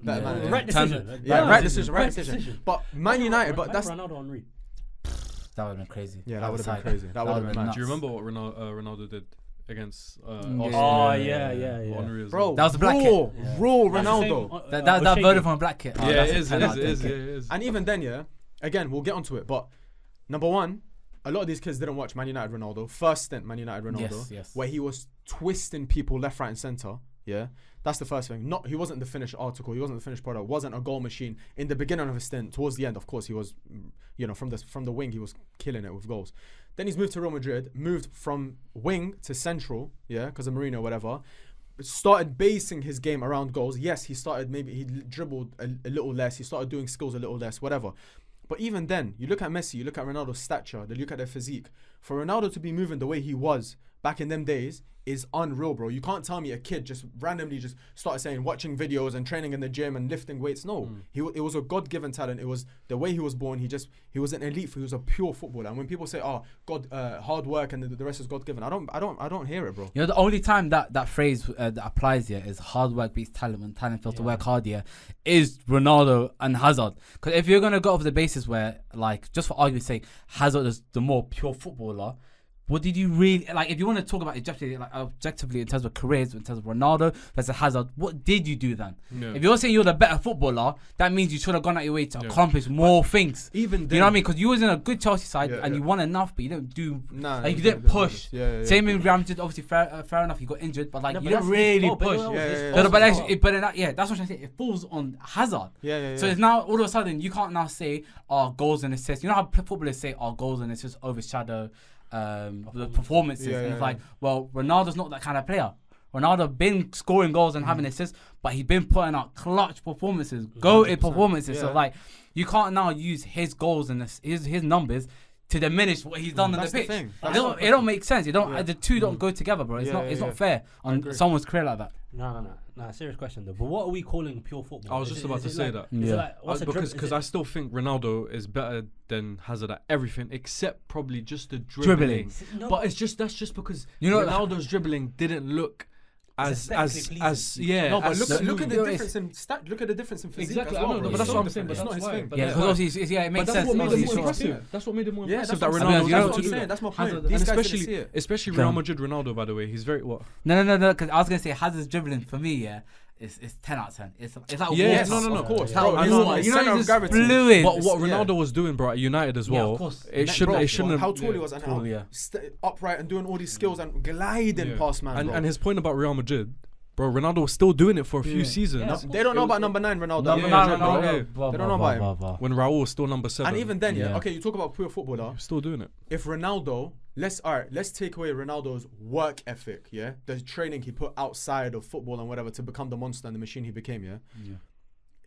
Better manager. Right decision. Yeah, right decision. But Man United, but that's... Ronaldo Henry. That would have been crazy. Yeah, that would have been Outside. crazy. That would have been been mad. Do you remember what Ronaldo did against Arsenal? Oh, yeah. Henry as Bro, well. That was the black kit. raw Ronaldo. That voted from a black kit. Oh, Yeah, that's it a is. 10 out of 10 kit. It is. And even then, yeah, again, we'll get onto it. But number one, a lot of these kids didn't watch Man United Ronaldo. First stint Man United Ronaldo, Yes. where he was twisting people left, right, and center. Yeah, that's the first thing. He wasn't the finished article. He wasn't the finished product. Wasn't a goal machine in the beginning of his stint. Towards the end, of course, he was, from the wing, he was killing it with goals. Then he's moved to Real Madrid. Moved from wing to central. Yeah, because of Mourinho, whatever. Started basing his game around goals. Yes, he dribbled a little less. He started doing skills a little less, whatever. But even then, you look at Messi, you look at Ronaldo's stature, you look at their physique. For Ronaldo to be moving the way he was back in them days is unreal, bro. You can't tell me a kid just randomly just started saying watching videos and training in the gym and lifting weights. No, it was a God-given talent. It was the way he was born. He was an elite. He was a pure footballer. And when people say, "Oh, God, hard work and the rest is God-given," I don't hear it, bro. You know, the only time that phrase that applies here is hard work beats talent. When talent fails to work hard, is Ronaldo and Hazard. Because if you're gonna go off the basis where, like, just for argument's sake, Hazard is the more pure footballer. What did you really like? If you want to talk about objectively in terms of careers, in terms of Ronaldo versus Hazard, what did you do then? Yeah. If you're saying you're the better footballer, that means you should have gone out your way to accomplish more things. Even then, you know what I mean? Because you was in a good Chelsea side and you won enough, but you didn't do. You didn't push. Same with Real Madrid. Obviously, fair enough. You got injured, but you didn't really push. But that's what I'm saying. It falls on Hazard. So it's now all of a sudden you can't now say, goals and assists. You know how footballers say, goals and assists overshadow the performances. And it's like, well, Ronaldo's not that kind of player. Ronaldo been scoring goals and having assists, but he's been putting out clutch performances, goated performances. So you can't now use his goals and his numbers to diminish what he's done on the pitch. It don't make sense. The two don't go together, bro. It's not fair on someone's career like that. No, serious question though. But what are we calling pure football? I was just about to say that. Because I still think Ronaldo is better than Hazard at everything except probably just the dribbling. No. But that's just because Ronaldo's dribbling didn't look as No, but look at the difference in look at the difference in physique. Exactly, as well, I know, bro. but that's It's what I'm so saying. But different. that's It's not his why. thing. Yeah, because obviously, it makes But sense. that's what made him more Obviously, impressive. That's what made him more Yeah, impressive. that's That what I'm Ronaldo saying. was able to do That's that. that's my Hazard- point. These And guys didn't see it. especially Real Madrid Ronaldo, by the way, he's very what? No, because I was gonna say Hazard's dribbling for me, yeah, it's 10 out of 10. It's like Yes, water. no, of course. It's like Bro, water. it's You know, center it's of just gravity. fluid. But what Yeah. Ronaldo was doing, bro, at United as Yeah, of well, course. it shouldn't have. How tall he was and how yeah. upright and doing all these skills and gliding Yeah. past man. And his point about Real Madrid, bro, Ronaldo was still doing it for a few Yeah. seasons. Yeah. They don't know about number 9 Ronaldo. Number Yeah, 9 yeah, Ronaldo. yeah. They don't know about him. When Raul was still number 7. And even then, Yeah. okay, you talk about pure footballer. he was still doing it. If Ronaldo, let's take away Ronaldo's work ethic, yeah, the training he put outside of football and whatever to become the monster and the machine he became, yeah.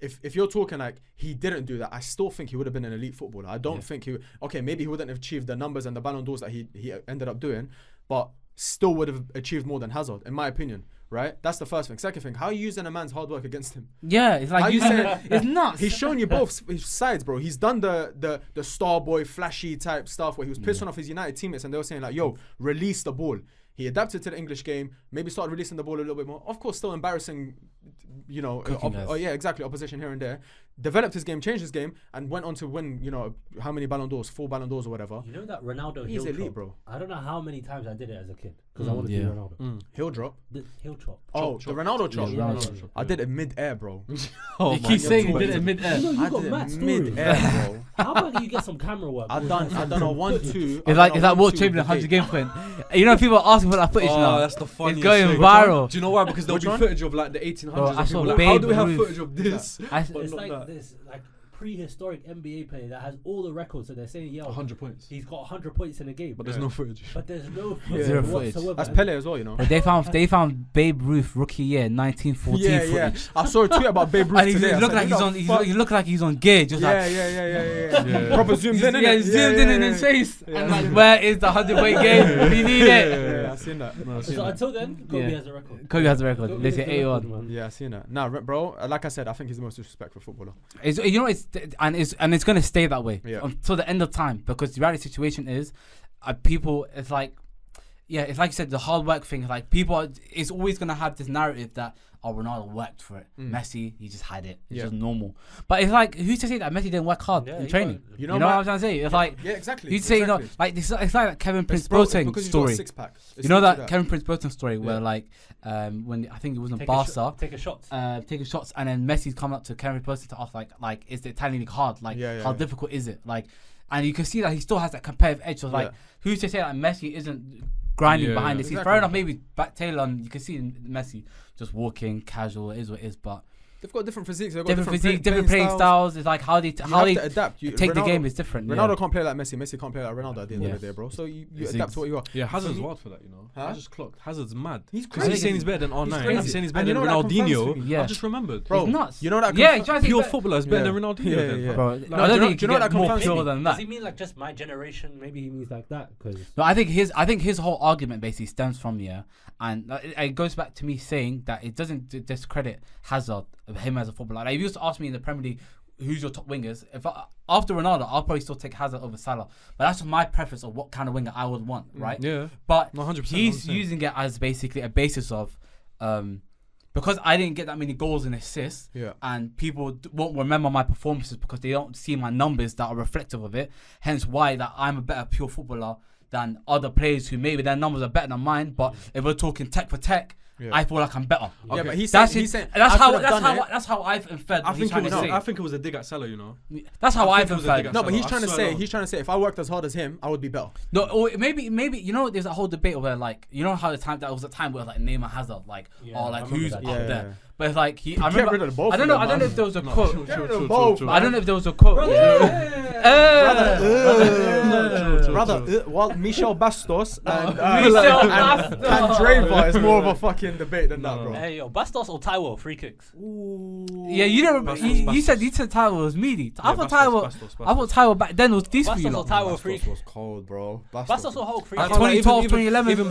If you're talking like he didn't do that, I still think he would have been an elite footballer. I don't think maybe he wouldn't have achieved the numbers and the Ballon d'Ors that he ended up doing, but still would have achieved more than Hazard, in my opinion. Right? That's the first thing. Second thing, how are you using a man's hard work against him? Yeah, it's like you said, it's nuts. He's shown you both sides, bro. He's done the star boy, flashy type stuff where he was pissing off his United teammates and they were saying like, yo, release the ball. He adapted to the English game, maybe started releasing the ball a little bit more. Of course, still embarrassing, you know, opposition here and there. Developed his game, changed his game, and went on to win, you know, how many Ballon d'Ors? 4 Ballon d'Ors or whatever. You know that Ronaldo He's heel elite, chop? bro. I don't know how many times I did it as a kid because I wanted to be Ronaldo. Heel drop. The heel chop. Oh, the Ronaldo chop. Yeah, Ronaldo chop. I did it mid-air, bro. You keep saying you did it mid-air. You I got did mad it stories. mid-air, bro. How about you get some camera work? I done a 1-2. It's like Walt Chamberlain 100 game point. You know, people are asking for that footage now. That's the funniest It's going thing. viral. Do you know why? Because there'll Which be one? footage of like the 1800s. Bro, I and saw people like, Babe how do we have Ruth. footage of this? It's like this like prehistoric NBA player that has all the records, so they're saying, yo, 100 points. he's got 100 points in a game. But there's no footage. But there's no Zero footage. whatsoever. That's Pele as well, you know. But they found Babe Ruth rookie year 1914 footage. I saw a tweet about Babe Ruth And today. he looked like he's on gear, just like Yeah. Proper zoomed in, yeah, innit? zoomed in his face, and like, where is the 100-weight game? We need it. Yeah, I seen that. So until then, Kobe Yeah. has a record. Kobe has a record. Kobe They has say the 81. record, man. Yeah, I seen that. Nah, bro, like I said, I think he's the most disrespectful footballer. You know, it's gonna stay that way Yeah. until the end of time, because the reality situation is, people. It's like you said, the hard work thing. Like people, it's always gonna have this narrative that Ronaldo worked for it. Messi, he just had it. It's just normal. But it's like, who's to say that Messi didn't work hard in training? You know what I'm trying to say? It's like, exactly. who's to say, you know, like it's like that Kevin Prince Boateng story. You know that Kevin Prince Boateng story where like when I think it was in Barca, taking shots, and then Messi's coming up to Kevin Prince Boateng to ask like, is the Italian league hard? Like, how difficult is it? Like, and you can see that he still has that competitive edge. So like, who's to say that Messi isn't grinding behind the scenes? Fair enough, maybe back Taylor, and you can see Messi just walking casual. It is what it is, but they've got different physiques. They've got different physique, different playing styles. It's like how they have to adapt. Take the game is different. Ronaldo can't play like Messi. Messi can't play like Ronaldo at the end of the day, bro. So you adapt to what you are. Yeah, Hazard's wild for that, you know. I just clocked. Hazard's mad. He's crazy. He's saying he's better than R9. He's saying he's better than Ronaldinho. I just remembered. Bro, he's nuts. You know that? Yeah, pure footballer is better than Ronaldinho. Yeah. Bro, I don't think you know that more pure than that. Does he mean like just my generation? Maybe he means like that. No, I think his whole argument basically stems from and it goes back to me saying that it doesn't discredit Hazard, him as a footballer. Like, if you used to ask me in the Premier League, who's your top wingers? After Ronaldo, I'll probably still take Hazard over Salah. But that's my preference of what kind of winger I would want, right? Yeah. But 100%, he's using it as basically a basis of, because I didn't get that many goals and assists, and people won't remember my performances because they don't see my numbers that are reflective of it. Hence why that I'm a better pure footballer than other players who maybe their numbers are better than mine. But if we're talking tech for tech, I feel like I'm better. Yeah, but he's that's saying that's how I've inferred. I think it was a dig at Salah, you know. That's how I've inferred. No, but he's trying to say if I worked as hard as him, I would be better. No, or maybe you know, there's a whole debate where like, you know how there was a time where like Neymar, Hazard, like who's up there. But it's like I remember. Rid of the both I don't know if there was a quote. I don't know if there was a quote. Brother, well, Michel Bastos and Candreva is more of a fucking debate than that, bro. Hey, yo, Bastos or Taiwo free kicks? Yeah, you never. You said Taiwo was meaty. I thought Taiwo back then was decent for you. Bastos or Taiwo free Bastos was cold, bro. Bastos or Hulk free Like kicks? 2012, 2011. Even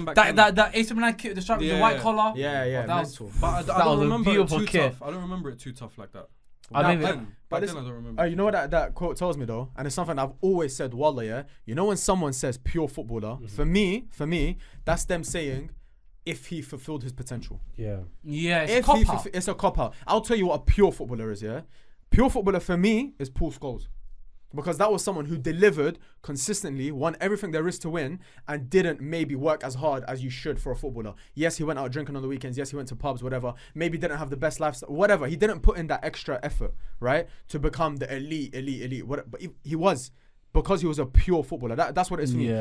back then. That AC Milan kit, the strap with the white collar. Yeah, that was But I don't remember it too tough. I don't remember it too tough like that. Back then I don't remember. You know what that quote tells me though, and it's something I've always said. Wallah, yeah. You know when someone says pure footballer, for me, that's them saying, if he fulfilled his potential. Yeah. Yeah, If it's a cop out. I'll tell you what a pure footballer is, yeah? Pure footballer for me is Paul Scholes. Because that was someone who delivered consistently, won everything there is to win, and didn't maybe work as hard as you should for a footballer. Yes, he went out drinking on the weekends. Yes, he went to pubs, whatever. Maybe didn't have the best lifestyle, whatever. He didn't put in that extra effort, right? To become the elite. But he was. Because he was a pure footballer. That's what it is for me.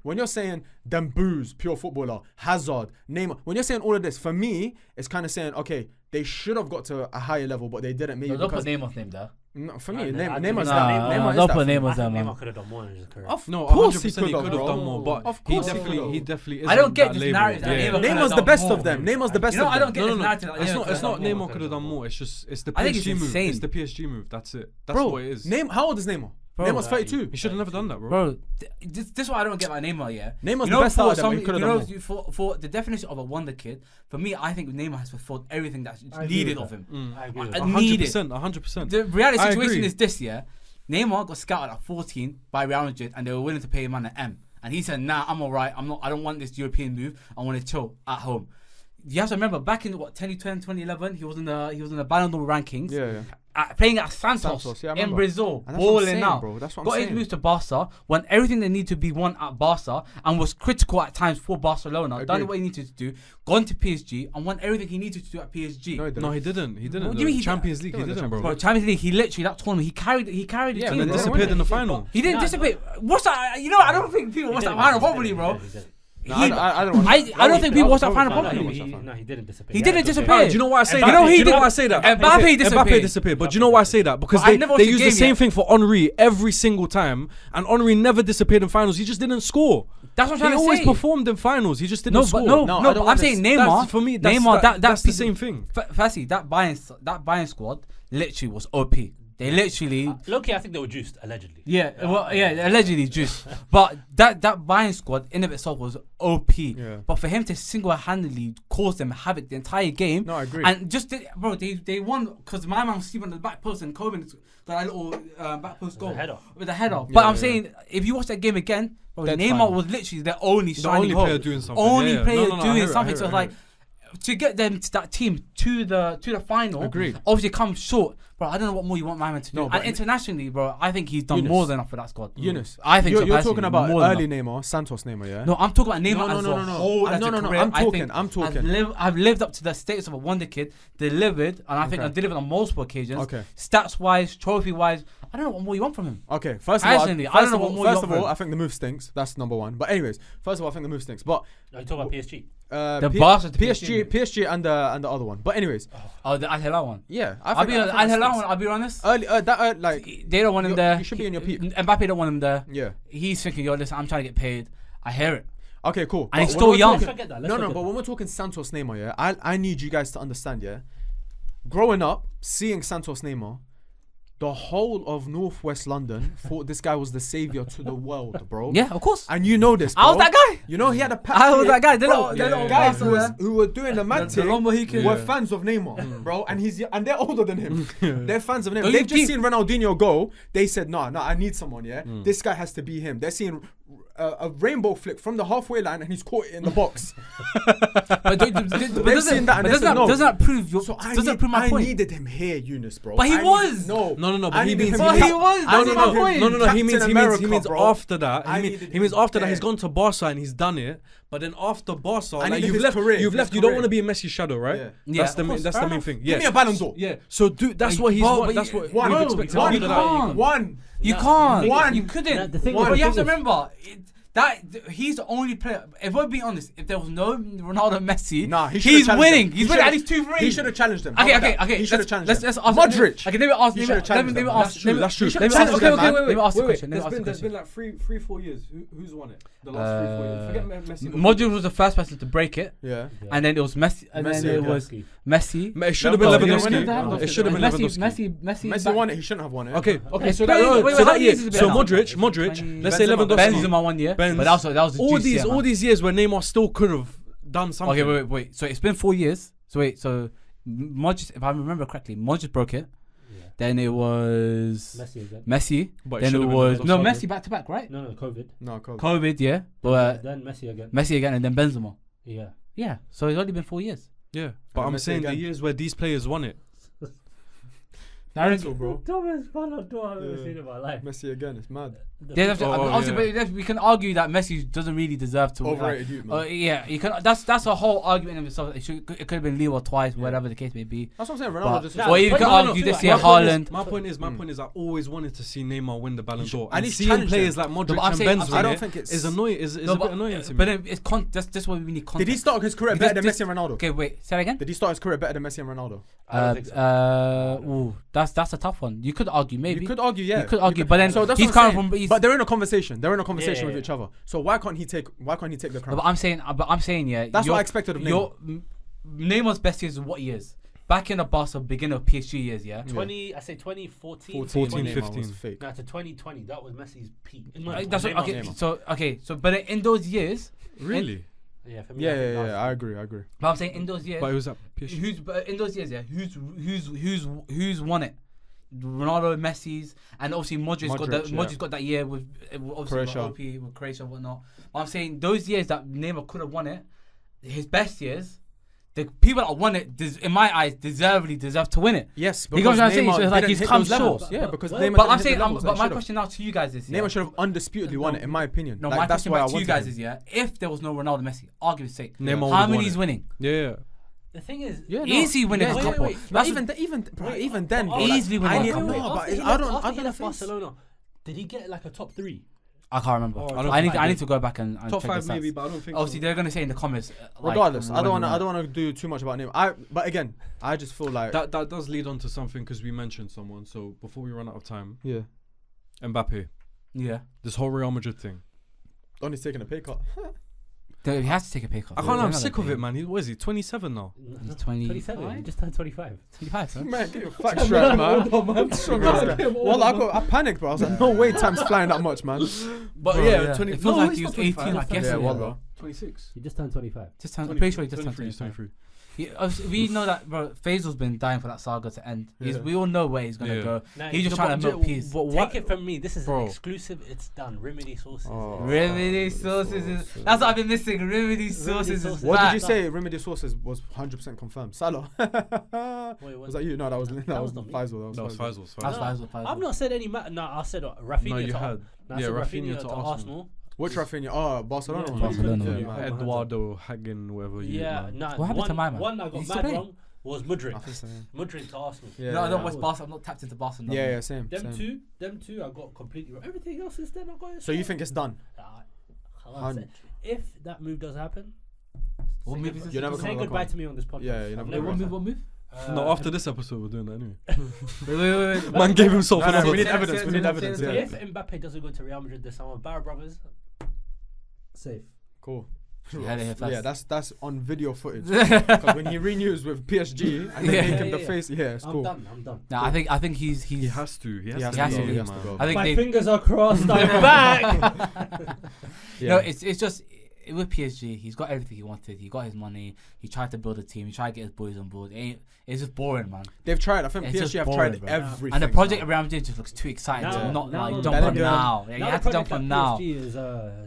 When you're saying them boos, pure footballer, Hazard, Neymar, when you're saying all of this, for me, it's kind of saying, okay, they should have got to a higher level, but they didn't. Maybe don't put Neymar's name there. No, for me, Neymar's don't put Neymar's there, man. Neymar could have done more in his career. No, course 100% he he could have done more, but he definitely isn't. I don't get that this label. narrative that Neymar's the best of them. Neymar's the best of them. I don't get this narrative. It's not Neymar could have done more. It's just it's the I think it's PSG move. insane. It's the PSG move. That's it. That's what it is. How old is Neymar? Bro, Neymar's 32. He should have never done that, Bro, this is what I don't get about Neymar, yeah? Neymar's the best out of them, he could have done more. For the definition of a wonder kid, for me, I think Neymar has fulfilled everything that's needed of him. I agree with 100%. The reality situation is this, yeah? Neymar got scouted at 14 by Real Madrid and they were willing to pay him an M. And he said, nah, I'm alright. I don't want this European move. I want to chill at home. You have to remember, back in 2010, 2011, he was in the Ballon d'Or rankings. Yeah. Playing at Santos in Brazil, balling out. Bro. That's what I'm got saying. his moves to Barca, won everything they need to be won at Barca, and was critical at times for Barcelona. Done what he needed to do, gone to PSG, and won everything he needed to do at PSG. No, he didn't. He didn't. What do you mean he Champions League, he didn't, bro. Bro, Champions League, he literally, that tournament, he carried the team. But disappeared in the final. He didn't dissipate. What's that? You know, I don't think people watch that final properly, bro. I don't think people watch that final properly. No, he didn't disappear. He didn't disappear. Do you know why I say that? You know Do you know why I say that? Mbappe disappeared. But do you know why I say that? Because But I never watched they the use the game same yet. thing for Henry every single time, and Henry never disappeared in finals. He just didn't score. That's what I'm trying He to always say. performed in finals. He just didn't No, score. but I'm saying Neymar. For me, that's the same thing. Firstly, that Bayern squad literally was OP. They literally. Low-key, I think they were juiced, allegedly. Allegedly juiced. But that Bayern squad in of itself was OP. Yeah. But for him to single-handedly cause them havoc the entire game. No, I agree. And just they won because my man was sleeping on the back post and Coben got a little back post goal with a header. But I'm saying if you watch that game again, bro, Neymar was literally their only shining hope. Player doing something. Only player doing I hear something. it. Like to get them to that team to the final. Agreed. Obviously come short. Bro, I don't know what more you want my man to do. No, but and internationally, bro, I think he's done Eunice. more than enough for that squad. Eunice, I think you're talking about more than early enough. Neymar, Santos Neymar, yeah? No, I'm talking about Neymar as a no. whole. As a career, I'm talking. I've lived up to the status of a wonder kid, delivered, and I think I've delivered on multiple occasions. Okay. Stats wise, trophy wise, I don't know what more you want from him. Okay, first of all, I think the move stinks. That's number one. But anyways, first of all, I think the move stinks. But Are you talking about PSG? PSG and the other one. But anyways, the Al Hilal one. Yeah, Al Hilal one. I'll be honest. They don't want him there. You should be in your peep. Mbappe don't want him there. Yeah, he's thinking, yo, listen, I'm trying to get paid. I hear it. Okay, cool. And he's still young. Let's forget that. But when we're talking Santos Neymar, yeah, I need you guys to understand, yeah. Growing up, seeing Santos Neymar, the whole of Northwest London thought this guy was the savior to the world, bro. Yeah, of course. And you know this, bro. I was that guy. You know he had a patch. I was that guy. The Bro, little guys bastard who were doing the mad thing Mohican. were fans of Neymar, bro. And they're older than him. They're fans of Neymar. Don't They've you just keep- seen Ronaldinho go. They said, no, I need someone, yeah. This guy has to be him. They're seeing a rainbow flick from the halfway line and he's caught it in the box. But doesn't that prove your? So Doesn't prove my I point. needed him here, Eunice, bro. But he was. No. But he means But he was. No. He means America, bro. after that. He means after that he's gone to Barca and he's done it. But then after Barca, like you've left. You don't want to be in Messi's shadow, right? Yeah. That's the main thing. Yeah. Give me a Ballon d'Or. Yeah. So that's what he's. That's what we've expected after that. One. You can't. One. You couldn't. The thing But you have to is- remember. He's the only player. If we're being honest, if there was no Ronaldo, Messi, he's winning. He's winning at least 2 rings. He should have challenged him. Okay. He should have challenged him. Let's ask Modric. Okay, let me ask. He should have challenged him. That's true. Let me ask. Okay. Let me ask the question. There's been like 3-4 years. Who's won it? The last 3-4 years. Forget Messi. Modric was the first person to break it. Yeah. And then it was Messi. And then it was Messi. It should have been Lewandowski. It should have been Lewandowski. Messi won it. He shouldn't have won it. Okay. So Wait, that year. how So easy is it Modric. Let's say Benzema. Lewandowski. Benzema 1 year. Benz. But that was All these years where Neymar still could have done something. Okay, wait. So it's been 4 years. So Modric, if I remember correctly, Modric broke it. Yeah. Then it was Messi again. But Then it should've been was Lewandowski. Messi back to back, right? No, COVID. No, cool. COVID, yeah. But Then Messi again. Messi again, and then Benzema. Yeah. Yeah, so it's only been 4 years. Yeah, but I'm saying the years where these players won it. Mental, bro. Dumbest Ballon d'Or I've ever seen in my life. Messi again, it's mad. Yeah, obviously, but we can argue that Messi doesn't really deserve to. Overrated youth, man. Yeah, you can. That's a whole argument in itself. It could have been Leo twice, whatever the case may be. That's what I'm saying. Ronaldo just. Or you can argue this year Haaland. My point is, I always wanted to see Neymar win the Ballon d'Or, and and seeing players like Modric and Benzema. I don't think it's annoying. Is a bit annoying to me. But it's that's what we need. Context. Did he start his career better than Messi and Ronaldo? Okay, wait. Say that again. Did he start his career better than Messi and Ronaldo? I don't think so. That's a tough one. You could argue, maybe. You could argue, yeah. You could argue, but then so he's coming from. But they're in a conversation. They're in a conversation with each other. So why can't he take the crown? But I'm saying, yeah. That's what I expected of Neymar. Neymar's best years is what years? Back in the Barca, beginning of PSG years, yeah. 2014, 15. Fake. No, to 2020. That was Messi's peak. That's okay. So, but in those years, really. Yeah, for me. Yeah. I agree. But I'm saying in those years, but it was at PSG. In those years, yeah. Who's won it? Ronaldo, Messi's, and obviously Modric's got that year with obviously with Croatia and whatnot. But I'm saying those years that Neymar could have won it, his best years, the people that won it, in my eyes, deserve to win it. Yes, because what I'm saying, so it's like he's come short. Yeah, because Neymar. But I'm saying, but my question now to you guys is, Neymar should have undisputedly won it, in my opinion. No, my question back to you guys is, if there was no Ronaldo, Messi, argument's sake, Neymar how many is winning? Yeah. The thing is, easy winning a couple. Even then, easily winning a couple. I don't know. Barcelona, did he get like a top 3? I can't remember. I need to go back and top check 5 the stats. maybe, but I don't think. Obviously, they're gonna say in the comments. Regardless, I don't want to do too much about Neymar. But again, I just feel like that does lead on to something because we mentioned someone. So before we run out of time, yeah, Mbappe. Yeah. This whole Real Madrid thing. Donny's taking a pay cut. He has to take a pay cut. I can't. I'm sick of it, man. What is he? 27 now. He's 27. He just turned 25. 25, sir. Man, get your facts straight, man. Well, I panicked, bro. I was like, no way, time's flying that much, man. But yeah, 20. It feels like he was 18. I guess. Yeah, Yeah, bro. 26. He just turned 25. I'm pretty sure he just turned 23. 25. We know that, bro. Faisal's been dying for that saga to end. We all know where he's gonna go. He's just trying to milk peace. Take it from me. This is an exclusive. It's done. Remedy sauces. Remedy sauces. That's what I've been missing. Remedy sauces. What did you say? Remedy sauces was 100% confirmed. Salah. Was that you? No, that was Faisal. That was Faisal. Faisal. I've not said any. No, I said Rafinha. No, you had. Yeah, Rafinha to Arsenal. Which Rafinha? Oh, Barcelona. Barcelona. Eduardo Hagen, whatever. What happened to my man? One I got mad wrong was Mudryk. Mudryk to Arsenal. No, I don't watch Barca. I'm not tapped into Barcelona. Yeah, same. Them two, I got completely wrong. Everything else is then I got it. So you think it's done? If that move does happen, what move is this? Say goodbye to me on this podcast. Yeah, you never. What move? No, after this episode, we're doing that anyway. Wait. Man gave himself another. We need evidence. If Mbappe doesn't go to Real Madrid this summer, Barra Brothers, safe. Cool. Yeah, that's on video footage. Because when he renews with PSG and they make him the face, it's cool. I'm done. No, I think he has to. He has to go. I think my fingers are crossed. I'm back. No, it's just with PSG. He's got everything he wanted. He got his money. He tried to build a team. He tried to get his boys on board. It's just boring, man. They've tried. I think PSG have tried everything. And the project around Madrid just looks too exciting to not jump on now. You have to jump on now. PSG is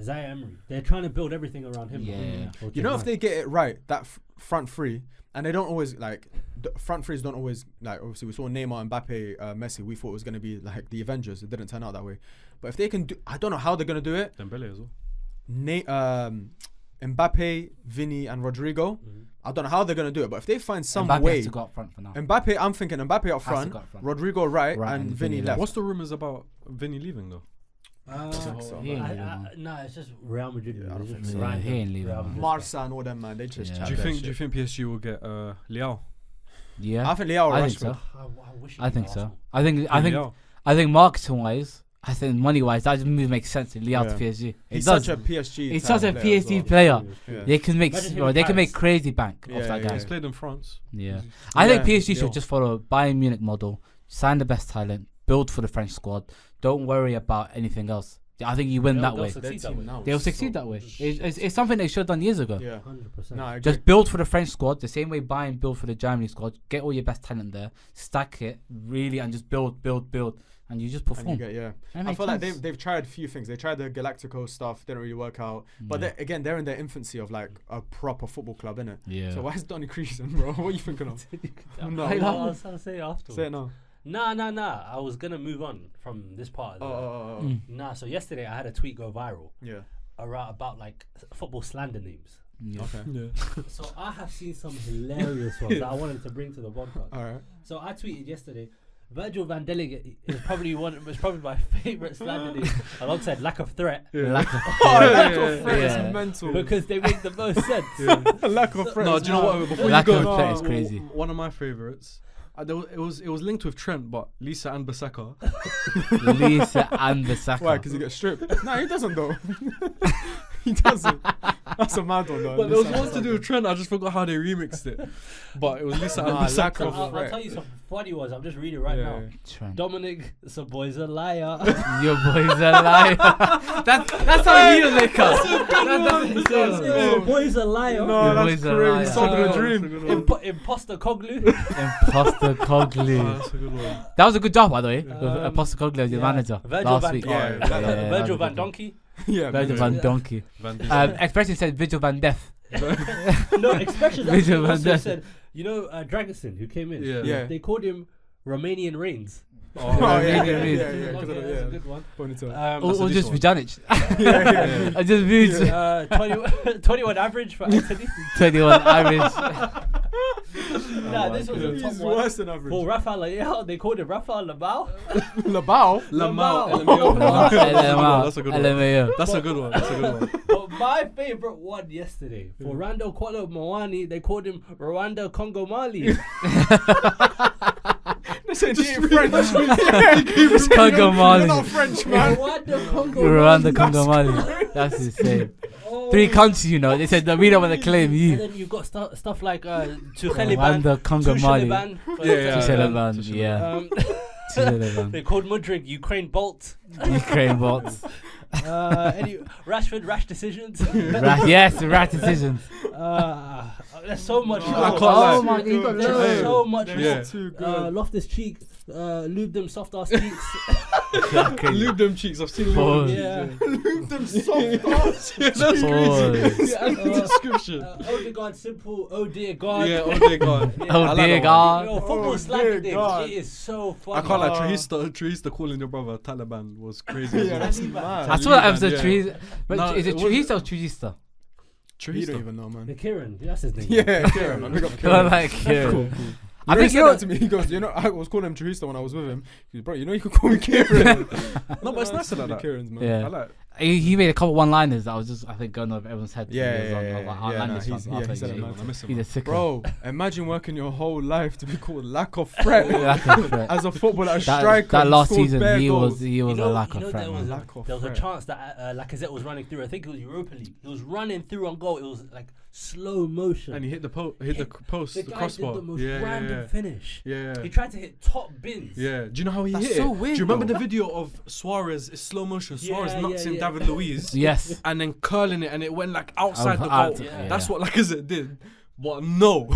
Zaire Emery. They're trying to build everything around him. Yeah. You know, if they get it right, that front three, and they don't always the front threes don't always obviously we saw Neymar, Mbappe, Messi. We thought it was going to be like the Avengers. It didn't turn out that way. But if they can do, I don't know how they're going to do it. Dembele as well. Mbappe, Vinny, and Rodrigo. Mm-hmm. I don't know how they're gonna do it, but if they find some Mbappe way, has to go up front for now. Mbappe, I'm thinking Mbappe up front, Rodrigo right, and Vinny left. What's the rumors about Vinny leaving though? No, it's just Real Madrid. I don't think so. He ain't leaving. Marca and all them, man. They just. Do you think PSG will get Leao? Yeah, I think Leao. I think so. I think so. I think marketing wise. I think money wise, that move makes sense in Leao to PSG. He's such a PSG. He's such a PSG player. They can make crazy bank off that guy. He's played in France. Yeah, I think PSG should just follow Bayern Munich model, sign the best talent, build for the French squad. Don't worry about anything else. I think you win that way. They'll succeed that way. It's something they should have done years ago. Yeah, 100%. No, Just build for the French squad the same way Bayern build for the Germany squad. Get all your best talent there, stack it really, and just build, and you just perform. And you get, I feel like they've tried a few things. They tried the Galactico stuff, didn't really work out. But they're in their infancy of like a proper football club, innit? Yeah. So why is Donny creasing, bro? What are you thinking of? No, I'll say it afterwards. Say it now. Nah. I was gonna move on from this part. Nah. So yesterday I had a tweet go viral. Yeah. About like football slander names. Yeah. Okay. Yeah. So I have seen some hilarious ones that I wanted to bring to the podcast. All right. So I tweeted yesterday. Virgil van Dijk is probably my favorite slander name, alongside lack of threat. Yeah. Lack of threat is mental. Because they make the most sense. Lack of threat. No, do you know what? Before lack you of go, threat is crazy. One of my favorites. It was linked with Trent, but Lisa and Bissaka. Lisa and Bissaka. Why? Because he gets stripped? No, he doesn't though. He doesn't. That's a mad one though. But there was one to do with Trent. I just forgot how they remixed it. But it was Lisa and Bissaka. I'll tell you some funny ones. I'm just reading right now. Trent. Dominic, some boy's a liar. Your boy's a liar. That's how he was like. Your boy's a liar. No, that's crazy. Sold a dream. Imposter Coglu. Imposter Coglu. That's a good one. That was a good job, by the way. With Imposter Coglu as your manager last week. Virgil van Donkey. Yeah, Virgil van Donkey. Expression said Virgil van Death. No, Expression Virgil van also Death. said, you know, Dragosin, who came in. Yeah. They called him Romanian Reigns. Oh, yeah. That's a good one. Or just Vujanic. I just moved. 21 average for Anthony. 21 average. Nah, this was a top He's one. worse than average. For Rafael Leao, they called him Rafael Lamau. Labao? That's a good one. LMAO. That's a good one. That's a good one. But my favorite one yesterday, for Rando Kwalo Mwani, they called him Rwanda Congo Mali. Listen, he ain't French. Congo Mali. You're not French, man. Rwanda Congo Mali. That's insane. 3 countries, you know. They said that we don't want to claim you. And then you've got stuff like Tucheliban. Rwanda Congo Mali. Tucheliban. Yeah. They called Mudryk Ukraine Bolt. Ukraine bolts. Rashford, rash decisions. Yes, rash decisions. There's so much. I can't lie. Oh my God, There's so much. Yeah. Too good. Loftus cheeks, lube them soft ass cheeks. Lube them cheeks. I've seen Pause. Lube them soft ass. That's crazy. Pause. Description. Odegaard simple. Oh dear God. Yeah, Odegaard. Oh dear God. Yo, football slander dear God. things. It is so funny. I can't like Trujista calling your brother Taliban was crazy. Yeah, that's mad. I saw that episode. Yeah. Trujista. But No, is it it wasn't- Trujista or Trujista? You don't even know, The man. Kieran, that's his name. Yeah, Kieran, man. Big up I Kieran. like yeah. Cool. I think he said that to me. He goes, you know, I was calling him Teresa when I was with him. He goes, bro, you know you can call me Kieran. No, but it's nice like that. Kieran's, man. Yeah. I like. He made a couple one-liners that was just, I think, going over everyone's head. Yeah, He was yeah, on, yeah, like, yeah, outlandish nah, ones. he's- I yeah, think he said it, he's- man. I miss him. He's a sick Bro, imagine working your whole life to be called lack of threat. Lack of threat. As a footballer, a striker. That last scored season, bare he goals. was a lack of threat, man. Lack of There was a threat. chance that Lacazette was running through. I think it was Europa League. He was running through on goal. It was like slow motion. And he hit the post, the the guy crossbar. did the most Yeah, random yeah, finish. yeah. He tried to hit top bins. Yeah. Do you know how he That's hit so it? weird, Do you remember though. the video of Suarez? It's slow motion. Suarez Yeah, knocks yeah, in yeah. David Luiz. Yes. And then curling it, and it went like outside the Out, goal. yeah. That's what Lacazette did. But no,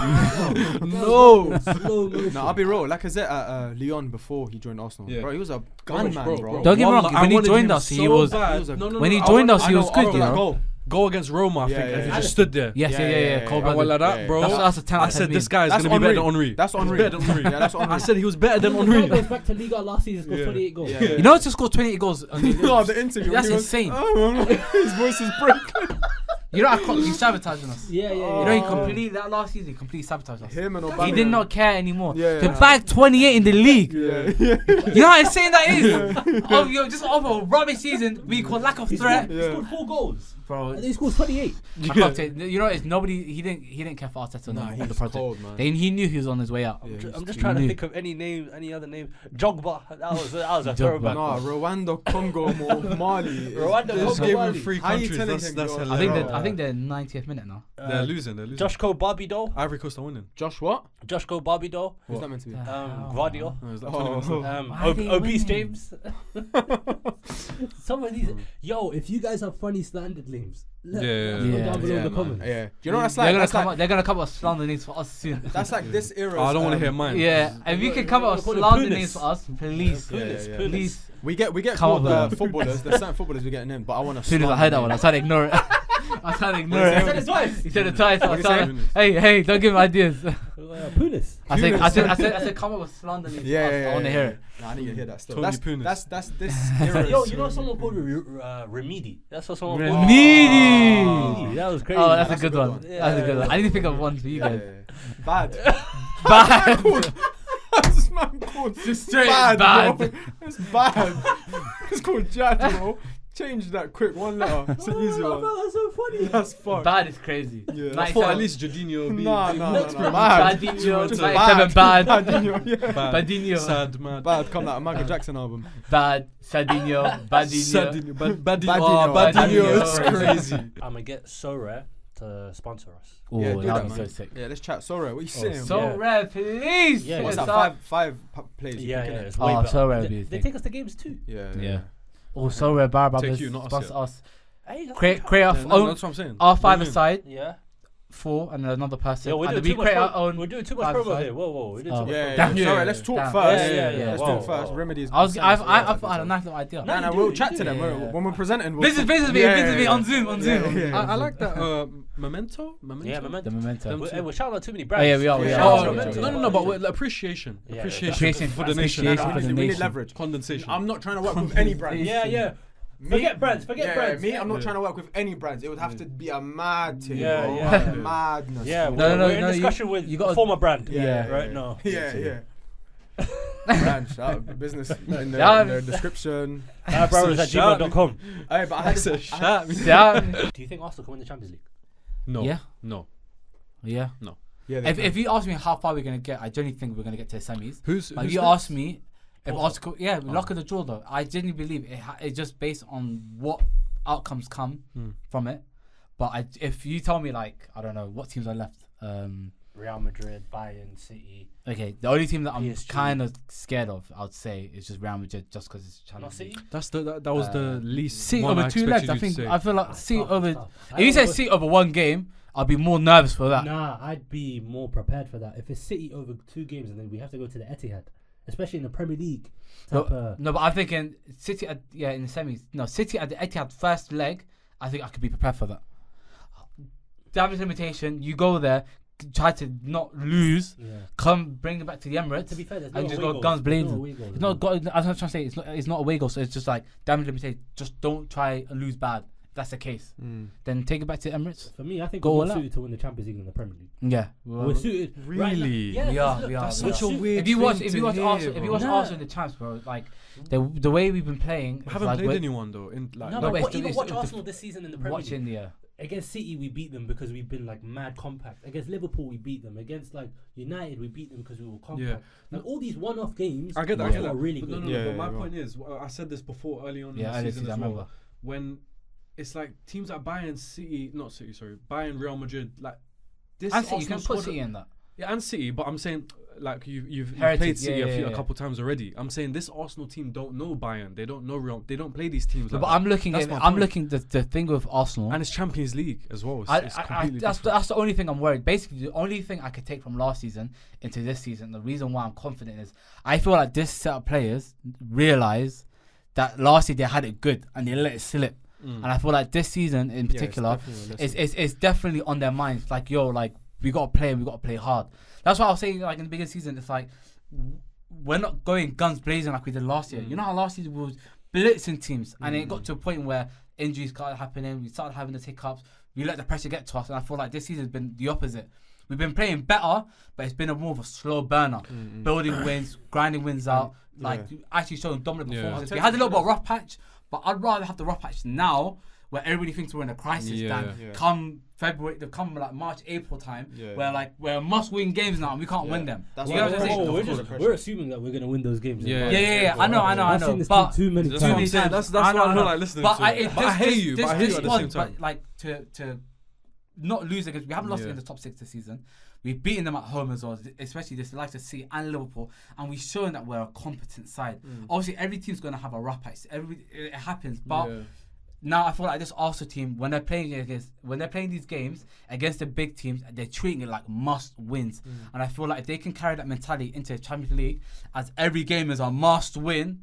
No. Slow motion. No, I'll be real. Lacazette at Lyon before he joined Arsenal. Yeah. Bro, he was a gunman, bro. Don't get me wrong, I when he wanted joined him us, he so was- bad. He was a- No, When he I joined want- us, he was good, you that know. goal. Go against Roma, I Yeah, think, yeah, and he yeah. just stood there. Yes, yeah. Cole I went like that, Yeah, bro. yeah. That's a 10 I said this guy is That's gonna be better than Henry. Henry. That's He's Henry. better than Henry. Yeah, that's Henry. I said he was better than He Henry. goes back to Liga last season, scored Yeah. 28 goals. Yeah. You know, to score 28 goals. No, the interview. That's he was, insane. Oh, his voice is breaking. You know, I can't, he's sabotaging us. Yeah. You know, he completely, that last season, he completely sabotaged us. Him and He Obama. did not care anymore. Yeah, To yeah. bag 28 in the league. Yeah. You know how insane that is? Just over a rubbish season, we call lack of threat. He scored 4 goals. Bro, And he scored 28. I can't say, you know, it's nobody. He didn't care for Arteta on the project. cold, man. He knew he was on his way out. Yeah, I'm just he trying to knew. think of any other name. Jogba. That was a Jogba. throwback. No, Rwanda, Congo, Mali. Rwanda, They just Congo, gave him Mali. 3 How you countries. telling That's him that's you're- I think hilarious. that I think they're 90th minute now. They're losing. Joshko Barbido. Ivory Coast are winning. Josh what? Joshko Barbido. Who's that meant to be? Gvardiol. Oh, is that 20 minutes left? Why are they Obese winning? James. Some of these. Yo, if you guys have funny standard names, Yeah. down below in the man. comments. Yeah. Do you know what that's like? They're gonna come up with slander names for us soon. That's like this era. I don't want to hear mine. Yeah, if you can come up with We're gonna slander punis. names for us, please. Yeah. Please. We get Come called on, man. footballers. There's certain footballers we're getting in, but I want to. As soon as I heard that one, I tried to ignore it. I tried to ignore What did it. he say? twice. He said it twice. I What was did he telling him, hey, don't give him ideas. Punis. I said, come up with slander names for us. I want to hear it. Nah, I need to hear that still. Tony Punis. That's this era. Yo, you know someone called Remedi? That's what someone called. Remedi. That was crazy. Oh, that's a good one. Yeah. That's a good one. I need to think of one for you guys. Bad. Bad. This man called Just straight bad. bad. Bro. It's bad. It's called Jad, bro. Change that quick, one letter. It's an easy one. That's so funny. That's fucked. Bad is crazy. Yeah. I thought at least Jadinho would be. Nah. Bad. Badinho, Just 97 bad. Badinho, yeah. Badinho. Sad, mad. Bad, come like a Michael Jackson album. Bad. Sadinho. Badinho. Badinho. It's crazy. I'm gonna get So Rare to sponsor us. Oh, Yeah, do that that, would be man. so sick. Yeah, let's chat. Sorry, what you saying? So Yeah. rare, please. Yeah, What's yeah. that? Five plays. You Yeah, picking it? it's way Oh, better. So Rare would They be take us to games too. Yeah. Oh, so rare, Barra Brothers. you, not us Sponsor yet. us. Hey, that's Create good. our Yeah, no, own. that's what I'm saying. Our What do you five mean? aside, Yeah. 4 and another person. Yeah, we're and doing we too much create our own. We're doing too much five promo aside. here. Whoa, we're doing Oh. too much Yeah, promo. yeah. Sorry, let's talk Damn. first. Yeah. Let's Whoa, talk first. whoa. Remedies. I consent, so thought yeah, I had a nice little idea. No, Nah, you we'll do, chat you to them do. when we're presenting. This is me on Zoom. Yeah. I like that. Memento? Yeah, The Memento. momentum. We're shouting out too many Oh brands. yeah, we are. Yeah. Oh, Memento. No, but with appreciation. Yeah, Appreciation for the nation. Appreciation for the We need nation. leverage. Condensation. I'm not trying to work with any brand. Yeah. Forget brands. Me, I'm not trying to work with any brands. It would have to be a mad thing. Yeah, bro. yeah. Madness. Yeah, bro. we're in discussion with you gotta- a former brand. Yeah. Right now. Yeah. Brand, shout out, business in Yeah. the description. Brothers@gmail.com. Hey, but I had a shot. Yeah. Do you think Arsenal can win the Champions League? No. Yeah. No. Yeah. Yeah, If you ask me how far we're gonna get, I genuinely think we're gonna get to the semis. Who's But if you ask me, if Arsenal, luck of the draw though, I genuinely believe it's just based on what outcomes come from it. But if you tell me like I don't know what teams are left. Real Madrid, Bayern, City. Okay, the only team that I'm PSG. kind of scared of, I'd say, is just Real Madrid, just because it's Not Champions League. City. That's that was the least. City one over I 2 expected legs, you I to think. say. I feel like City over. tough. If you say City over 1 game, I'll be more nervous for that. Nah, I'd be more prepared for that. If it's City over 2 games and then we have to go to the Etihad, especially in the Premier League. No, but I'm thinking City in the semis. No, City at the Etihad first leg. I think I could be prepared for that. Damage limitation. You go there, try to not lose. Come bring it back to the Emirates. To be fair, there's and no just away go goals. guns There's no blazing. away goals. It's not. I'm trying to say it's not away goal. So it's just like damage limitation. Just don't try and lose bad. If that's the case. Then take it back to the Emirates. For me, I think Go we're all more out. suited to win the Champions League than the Premier League. Yeah. We're suited. Right now. Really? Yeah, We because are. look, That's we're such a suited- weird If you watch thing to Arsenal, hear, if you bro. watch Nah. Arsenal in the champs, bro, like the way we've been playing. I haven't played anyone though. In like No, No, but but it's even it's watch the- Arsenal this season in the Premier League. watching the. Against City, we beat them because we've been like mad compact. Against Liverpool, we beat them. Against like United, we beat them because we were compact. Like all these one-off games, I get that. I Arsenal get are that. really But good. no, Yeah, but my yeah, point is, I said this before early on Yeah, in early the season season, as I well. remember. When it's like teams like Bayern, Bayern, Real Madrid, like this. And City, you Arsenal can put squad- City in that. Yeah, and City, but I'm saying like you've Heritage, played City yeah, a yeah. couple times already. I'm saying this Arsenal team don't know Bayern. They don't know Real. They don't play these teams. No, like but that. I'm looking That's at. my I'm point. looking the thing with Arsenal. And it's Champions League as well. It's completely that's different. the only thing I'm worried. Basically, the only thing I could take from last season into this season, the reason why I'm confident is I feel like this set of players realize that last year they had it good and they let it slip. And I feel like this season in particular it's definitely on their minds. Like we gotta play and we gotta play hard. That's why I was saying like in the beginning of the season, it's like we're not going guns blazing like we did last year. You know how last season we was blitzing teams and it got to a point where injuries started happening, we started having the hiccups, we let the pressure get to us, and I feel like this season has been the opposite. We've been playing better, but it's been a more of a slow burner. Building wins, grinding wins out, actually showing dominant performances. We had a little bit of rough patch, but I'd rather have the rough patch now where everybody thinks we're in a crisis than come February, come like March, April time, where like we're must-win games now and we can't win them. That's You know what I'm saying? We're assuming that we're gonna win those games. Yeah. I know. I've seen this But team too many That's what I'm times. saying. That's I what I know. feel like listening But to. I I hear you. But I hear you at the same time. But like to not lose against. We haven't lost against the top 6 this season. We've beaten them at home as well, especially this likes to City and Liverpool, and we've shown that we're a competent side. Obviously, every team's going to have a rap at it happens, but now I feel like this Arsenal team, when they're playing these games against the big teams, they're treating it like must wins, and I feel like if they can carry that mentality into the Champions League, as every game is a must win.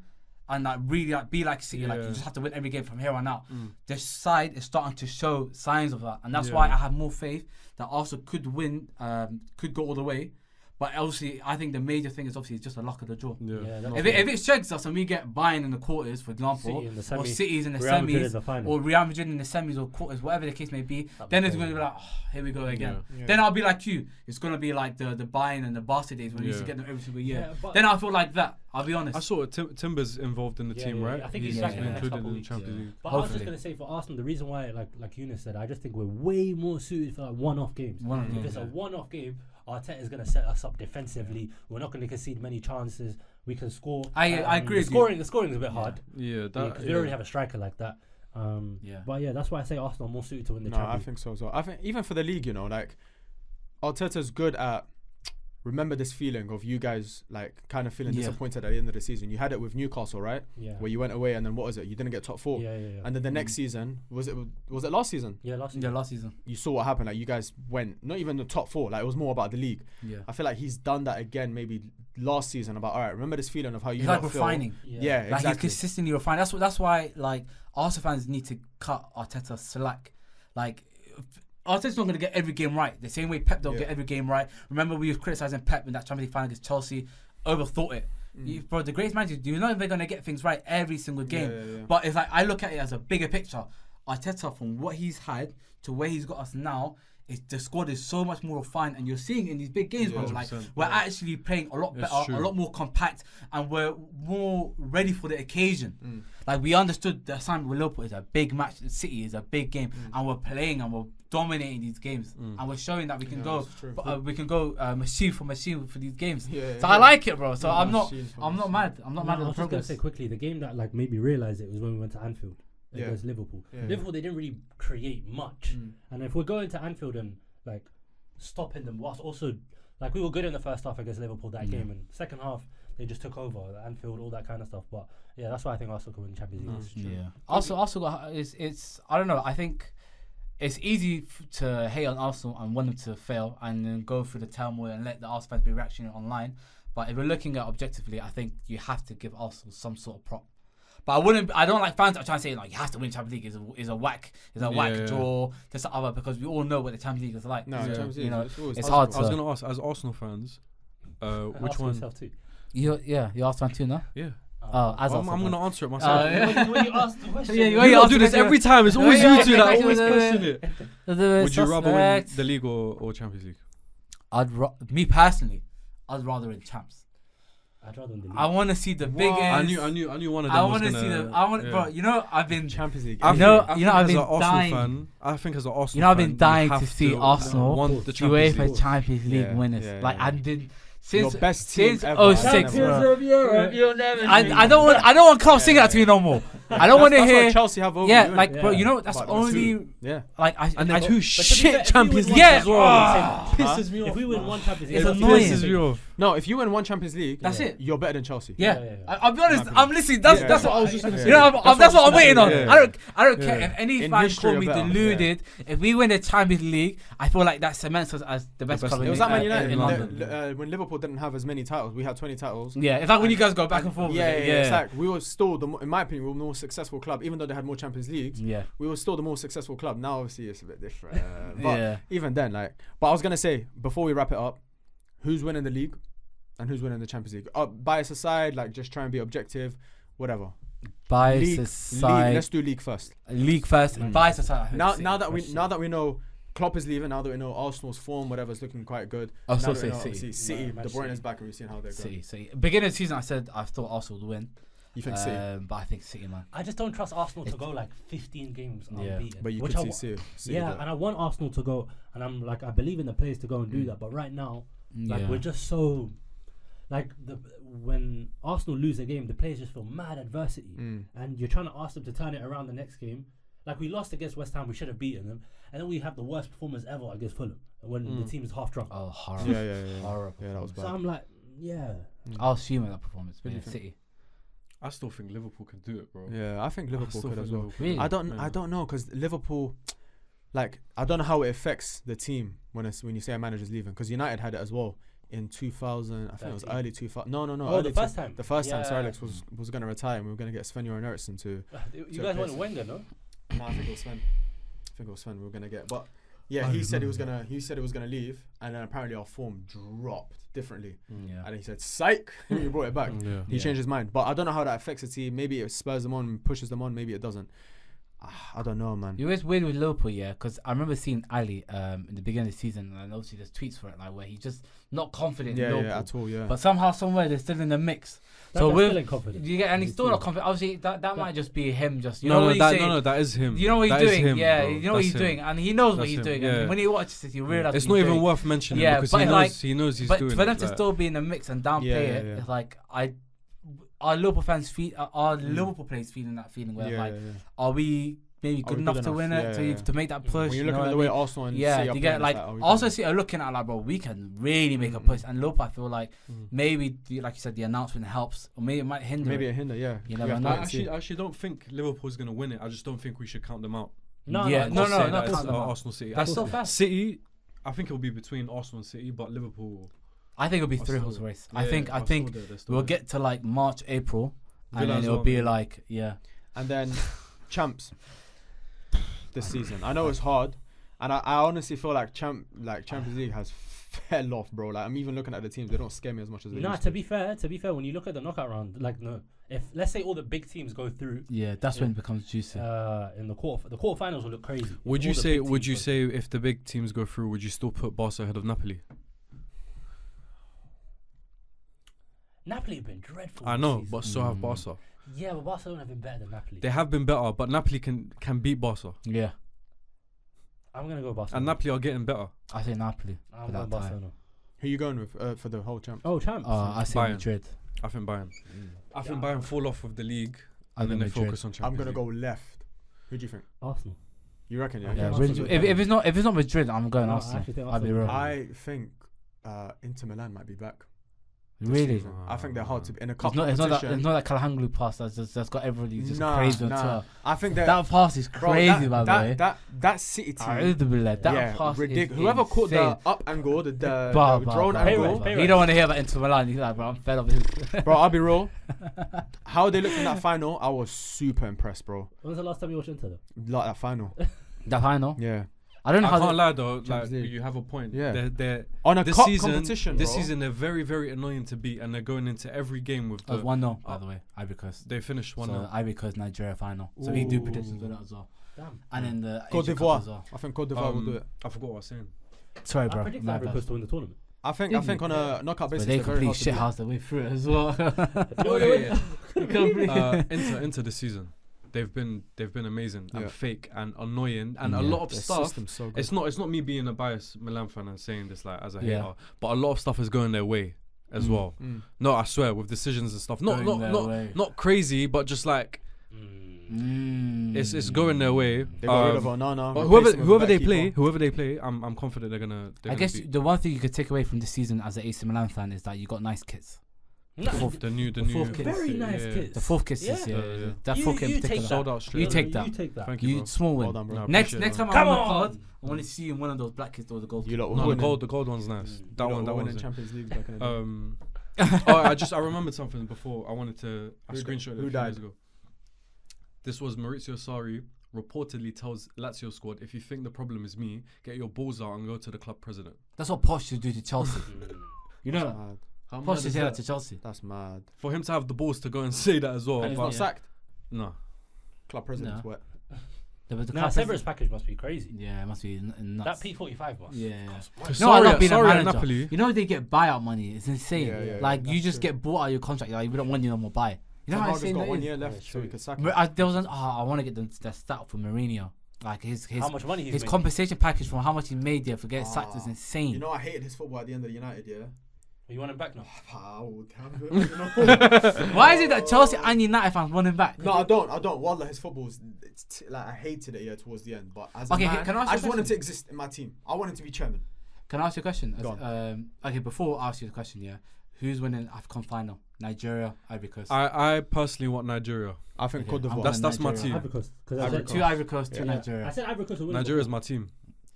And like really be like City, like you just have to win every game from here on out. This side is starting to show signs of that, and that's why I have more faith that Arsenal could win, could go all the way. But obviously, I think the major thing is obviously just the luck of the draw. If it shakes us and we get Bayern in the quarters, for example, or City's in the semis, or Real Madrid in the semis or quarters, whatever the case may be, then it's going to be like, here we go again. Then I'll be like you. It's going to be like the Bayern and the Barca days when we used to get them every single year. Then I feel like that. I'll be honest. I saw Timber's involved in the team, right? I think he's included in the Champions League. But I was just going to say for Arsenal, the reason why, like Eunice said, I just think we're way more suited for like one-off games. If it's a one-off game, Arteta is going to set us up defensively. We're not going to concede many chances. We can score. I agree. The scoring is a bit hard. Because we already have a striker like that. But that's why I say Arsenal are more suited to win the Champions League. I think so as well. I think even for the league, like Arteta's good at. Remember this feeling of you guys like kind of feeling disappointed at the end of the season. You had it with Newcastle, right? Yeah. Where you went away and then what was it? You didn't get top 4. Yeah. And then the next season was it last season? Yeah, last season. You saw what happened. Like you guys went not even the top 4. Like it was more about the league. Yeah. I feel like he's done that again. Maybe last season about all right. Remember this feeling of how you like feel. refining. Yeah, like exactly. he's consistently refining. That's why like Arsenal fans need to cut Arteta slack. Like. Arteta's not going to get every game right. The same way Pep don't get every game right. Remember, we were criticising Pep in that Champions League final against Chelsea. Overthought it. Bro, the greatest managers, you're not even going to get things right every single game. But it's like, I look at it as a bigger picture. Arteta, from what he's had to where he's got us now, the squad is so much more refined, and you're seeing in these big games, bro. Like we're actually playing a lot better, a lot more compact, and we're more ready for the occasion. Like we understood the assignment with Liverpool is a big match. City is a big game, and we're playing and we're dominating these games, and we're showing that we can go. Machine for these games. So I like it, bro. So I'm not mad. I'm not mad at the progress. I was just gonna say quickly, the game that like made me realize it was when we went to Anfield. Against Liverpool. Liverpool, they didn't really create much. And if we're going to Anfield and like stopping them, whilst also like we were good in the first half against Liverpool that game, and second half they just took over Anfield, all that kind of stuff. But that's why I think Arsenal can win the Champions League. Also got it's I don't know. I think it's easy to hate on Arsenal and want them to fail and then go through the turmoil and let the Arsenal fans be reactioning online. But if we're looking at objectively, I think you have to give Arsenal some sort of prop. But I don't like fans that are trying to say like you have to win Champions League is a whack draw, this or other, because we all know what the Champions League is like. Champions League, it's hard. I was going to ask, as Arsenal fans, which one? Too. You're Arsenal fan too, no? Yeah. As I'm going to answer it myself. When you ask the question, you do this every time. It's always you two that always question it. Would you rather win the league or Champions League? Me personally, I'd rather win champs. I'd rather win the league. I want to see the biggest. I knew one of them. I want to see the. Bro. You know, I've been Champions League. I've been dying. I think as an Arsenal fan, you know, I've been dying to see Arsenal the UEFA Champions League winners. Like I did. Since your best team since ever. 06, bro. of Europe, you'll never I don't want Klopp singing that to me no more. I don't want to hear. What Chelsea have over you, like, innit? bro, you know that's only. Like and two shit Champions Champions League as well. Pisses me off. If we win one Champions League, It's annoying. Pisses me off. No, if you win one Champions League, That's it. You're better than Chelsea. I'll be honest. I'm listening. That's what I was just gonna say. You know, That's that's what what I'm waiting on. Yeah. I don't care if any In fan history call me or better. deluded. If we win the Champions League, I feel like that cements us as the best club It was like Man United in London. when Liverpool didn't have as many titles. We had 20 titles. Yeah, it's like when you guys go back and forth. Yeah. It's like we were still in my opinion, we were the more successful club, even though they had more Champions Leagues. Yeah. We were still the more successful club. Now obviously it's a bit different. But even then, but I was gonna say before we wrap it up, who's winning the league and who's winning the Champions League? Bias aside, just try and be objective, whatever. Bias League, aside. let's do league first. League first. Bias aside. Now that we know Klopp is leaving, now that we know Arsenal's form, whatever's looking quite good. I'll now still that we say know, City. City, De Bruyne is back and we've seen how they're going. City. Beginning of the season, I said I thought Arsenal would win. You think City? But I think City, man. I just don't trust Arsenal to go 15 games unbeaten. But you could see City. And I want Arsenal to go, and I'm I believe in the players to go and do that. But right now, we're just so when Arsenal lose a game, the players just feel mad adversity, and you're trying to ask them to turn it around the next game. Like, we lost against West Ham, we should have beaten them. And then we have the worst performance ever against Fulham when the team is half drunk. Oh, horrible. Yeah. Horrible. Yeah, that was bad. So I'm like, yeah. I was fuming that performance. But City. I still think Liverpool can do it, bro. Yeah, I think Liverpool could as well. Really? I don't know, because Liverpool, like, I don't know how it affects the team when you say a manager's leaving, because United had it as well in 2000. I think it was early 2000. No. Oh, the first time. The first time Sir Alex was going to retire, and we were going to get Sven-Göran Eriksson to. You guys wanted Wenger, no? No, I think it was Sven we were going to get, but. Yeah, he said he was gonna leave, and then apparently our form dropped differently. And he said, "Psych!" He brought it back. He changed his mind, but I don't know how that affects the team. Maybe it spurs them on, pushes them on. Maybe it doesn't. I don't know, man. It was weird with Liverpool, yeah, because I remember seeing Ali in the beginning of the season, and obviously there's tweets for it, like where he's just not confident in Liverpool at all. Yeah, but somehow, somewhere, they're still in the mix. So we're confident. And he's still not confident. Obviously, that might just be him. Just you know what he's saying. No, that is him. You know what he's doing. Him, yeah, bro. you know what he's doing, and he knows what he's doing. And when he watches it, you realize it's not even worth mentioning because he knows he's doing it. But for them to still be in the mix and downplay it, it's like our Liverpool fans our Liverpool players feeling that feeling where are we maybe good enough to win it to make that push? When you're looking at the way Arsenal and City you get like Arsenal City are looking at like, bro, we can really make a push, and Liverpool, I feel like maybe like you said, the announcement helps, or maybe it might hinder. Maybe it hinder, yeah. You never know. I actually don't think Liverpool's gonna win it. I just don't think we should count them out. No, Arsenal City. That's so fast. City, I think it will be between Arsenal and City, but Liverpool. I think it'll be 3 horse race. I think we'll get to like March, April, and then it'll be like and then champs. This season, I know it's hard, and I honestly feel like Champions League has fell off, bro. Like, I'm even looking at the teams; they don't scare me as much as they used to be fair, when you look at the knockout round, like if let's say all the big teams go through, that's when it becomes juicy. In the quarterfinals will look crazy. Would you say if the big teams go through, would you still put Barca ahead of Napoli? Napoli have been dreadful. I know, but so have Barca. Yeah, but Barcelona have been better than Napoli. They have been better, but Napoli can beat Barca. Yeah. I'm going to go Barcelona. And Napoli are getting better. I say Napoli. I'm going Barcelona. Who are you going with for the whole champ? Oh, champs. I say Bayern. Madrid. I think Bayern. I think Bayern fall off with the league and then they focus on Champions I'm going to League. go left. Who do you think? Arsenal. You reckon, yeah? If it's not Madrid, I'm going Arsenal. I'll be real. I think Inter Milan might be back. Really? I think they're hard to in a cup it's competition. not that Kalahanglu pass that's got everybody just crazy on Twitter. I think that pass is crazy, by the way. That City team. That pass ridiculous. is Whoever caught the up angle, the drone angle. Payroll. He don't want to hear about Inter Milan. He's like, bro, I'm fed up with this. Bro, I'll be real. How they looked in that final, I was super impressed, bro. When was the last time you watched Inter though? Like that final. That final? Yeah. I don't know I can't lie though, like League. you have a point. Yeah. They're on a this cup season, competition, this bro. season they're very, very annoying to beat, and they're going into every game with the 1-0, by the way, Ivory Coast. They finished 1-0. So Ivory Coast Nigeria final. So we do predictions for that as well. Damn. And then the Côte Asian Cup d'Ivoire as well. I think Côte d'Ivoire will do it. I forgot what I was saying. Sorry, bro. I predict Ivory Coast to win the tournament. I think on a knockout basis, But they they're very complete hard to shit beat. house their way through it as well. Into the season. They've been amazing and fake and annoying and a lot of Their stuff. system's so good. It's not me being a biased Milan fan and saying this like as a hater, but a lot of stuff is going their way as well. No, I swear, with decisions and stuff. Not crazy, but just like it's going their way. They got rid of Onana. But whoever they play, I'm confident they're gonna. I guess the one thing you could take away from this season as an AC Milan fan is that you got nice kits. The new Very nice kits. The fourth kits this year. That fourth kit in particular. Sold out straight. You take that. Thank You bro. small win. Well done, bro. No, Next appreciate time it. I'm on the pod, I want to see you in one of those black kits or the gold. You lot No, were the gold one's nice. That winning one's it. Champions League back in the day. I remembered something before. I screenshot it a few days ago. This was Maurizio Sarri reportedly tells Lazio squad, if you think the problem is me, get your balls out and go to the club president. That's what Posh should do to Chelsea. You know that? How Posh mad should is say that that? to Chelsea. That's mad. For him to have the balls to go and say that as well. And he's not sacked. No. Club president's wet. Nah, Severus package must be crazy. Yeah, it must be nuts. That P45 boss. Yeah. No, I love being a Sarri at manager. Napoli. You know they get buyout money. It's insane. Yeah, like you that's just true. get bought out of your contract. Like we don't want you no more. Buy. You know how Ten insane got that 1 is? year left, so we could sack him. There was I want to get the stat for Mourinho. Like his how much money he's his making. compensation package from how much he made there for getting sacked is insane. You know, I hated his football at the end of United, yeah? You want him back now? Why is it that Chelsea and United fans want him back? No, I don't. Wallah, his football's like I hated it towards the end. But as a man, I just want him to exist in my team. I want him to be chairman. Can I ask you a question? Okay, before I ask you the question, who's winning AFCON final? Nigeria, Ivory Coast. I personally want Nigeria. I think Cote d'Ivoire. That's my team. Ivory Coast. Two Ivory Coast, two Nigeria. I said Ivory Coast. Nigeria's my team.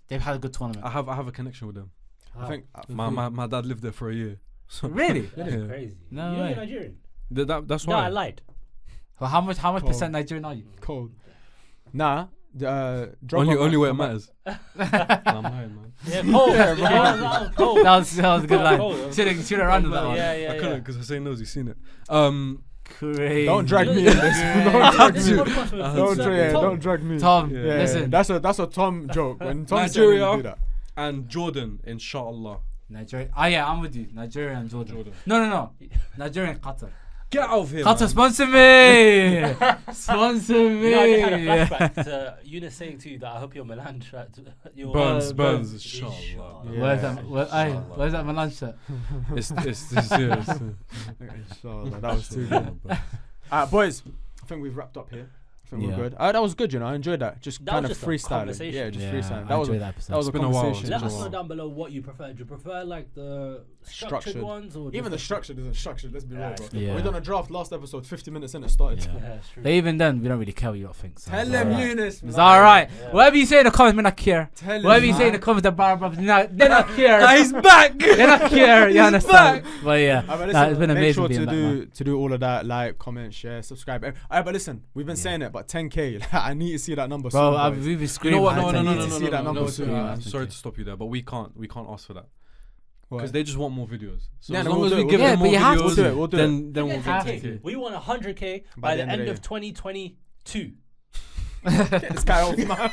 They've had a good tournament. I have a connection with them. I think my dad lived there for a year. So really? That's crazy. No You're way. Nigerian. That's No, why. I lied. Well, how much percent Nigerian are you? cold. Nah. Only where it matters. I'm high, man. Yeah, cold. Yeah, cold. That was a good line. Cold. Should have run with that one. Yeah. I couldn't because Hussein knows he's seen it. Crazy. Don't drag me in this. Don't drag me. Tom, Yeah, listen. That's a Tom joke. When Tom Nigeria said do that. and Jordan, inshallah. Nigeria. I'm with you. Nigeria and Jordan. No. Nigeria and Qatar. Get out of here. Qatar, man. sponsor me. Sponsor me. You know, I just had a flashback to Eunice saying to you that I hope your Milan shirt. Burns, inshallah. Yeah. Where's that Milan shirt? It's Inshallah, that was too good. Boys, I think we've wrapped up here. I think we're good. That was good, I enjoyed that. Just kind of freestyling. Yeah, just freestyling. That was a conversation. Let us know down below what you prefer. Do you prefer like the structured ones, or even the structured isn't structured? Let's be real, bro. Yeah. We done a draft last episode. 50 minutes in, it started. Yeah, that's true. But even then, we don't really care what you lot think. So Tell them, Eunice. it's alright. Yeah. Whatever you say in the comments, we not care. Tell him, Whatever you say in man. the comments, the Barra Bruvvas, they not care. He's back. They not care. You understand? But yeah, Listen, it's been make amazing sure being back, man. to do all of that, like, comment, share, subscribe. But listen, we've been saying it, but 10K, I need to see that number Bro, soon. boys. we've been You screaming. know what? man, No. I need to see that number soon, man. Sorry to stop you there, but we can't ask for that What? because they just want more videos. So Yeah, as no, long we'll as do we it, give we'll them do more it. Yeah, but you have videos, to we'll do it. then we'll have get to. 10K. We want 100K by the end of 2022. Get this guy off, man.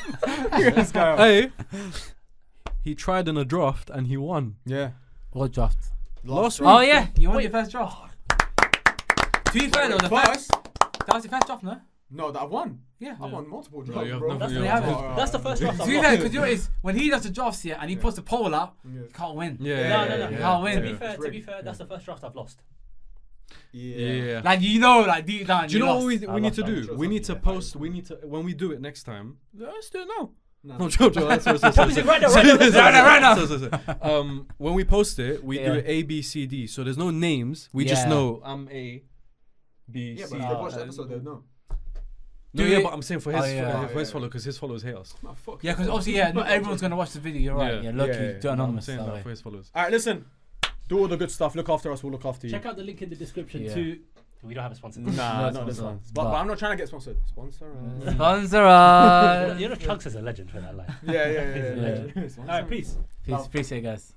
Get this guy off. Hey, he tried in a draft and he won. Yeah. What draft? Last week. Oh yeah, you won your first draft. To be fair though, that was your first draft, no? No, that I won. Yeah. I won multiple No, drafts, you have bro. nothing. That's the first draft To I've be lost. fair, because you know what it is, when he does the drafts here and he puts the poll out, Yeah. you can't win. No. You can't win. To be fair, that's the first draft I've lost. Yeah. Like like deep down. Do you know what lost. we need to lost do? that. We need to Yeah. post. We need to when we do it next time. Let's do it now. No. Joke. Sorry. Right now. When we post it, we do Yeah. it A, B, C, D. So there's no names. We just Yeah. know I'm A, B, Yeah, C. but if they watch the episode, they'll know. No, Do yeah, it- but I'm saying for his yeah. follow because his followers hate us. Man, fuck Yeah, because you. obviously, not everyone's gonna watch the video. You're right. Yeah. Yeah, lucky. Yeah. Do I'm anonymous. saying that that way. for his followers. Alright, listen. Do all the good stuff. Look after us. We'll look after you. Check out the link in the description Yeah. to. We don't have a sponsor. Nah, No, not this sponsor. one. But I'm not trying to get sponsored. Sponsor us. Sponsor us. You know, Chunks is a legend for that line. Yeah. Alright, peace. Peace. Appreciate it, guys.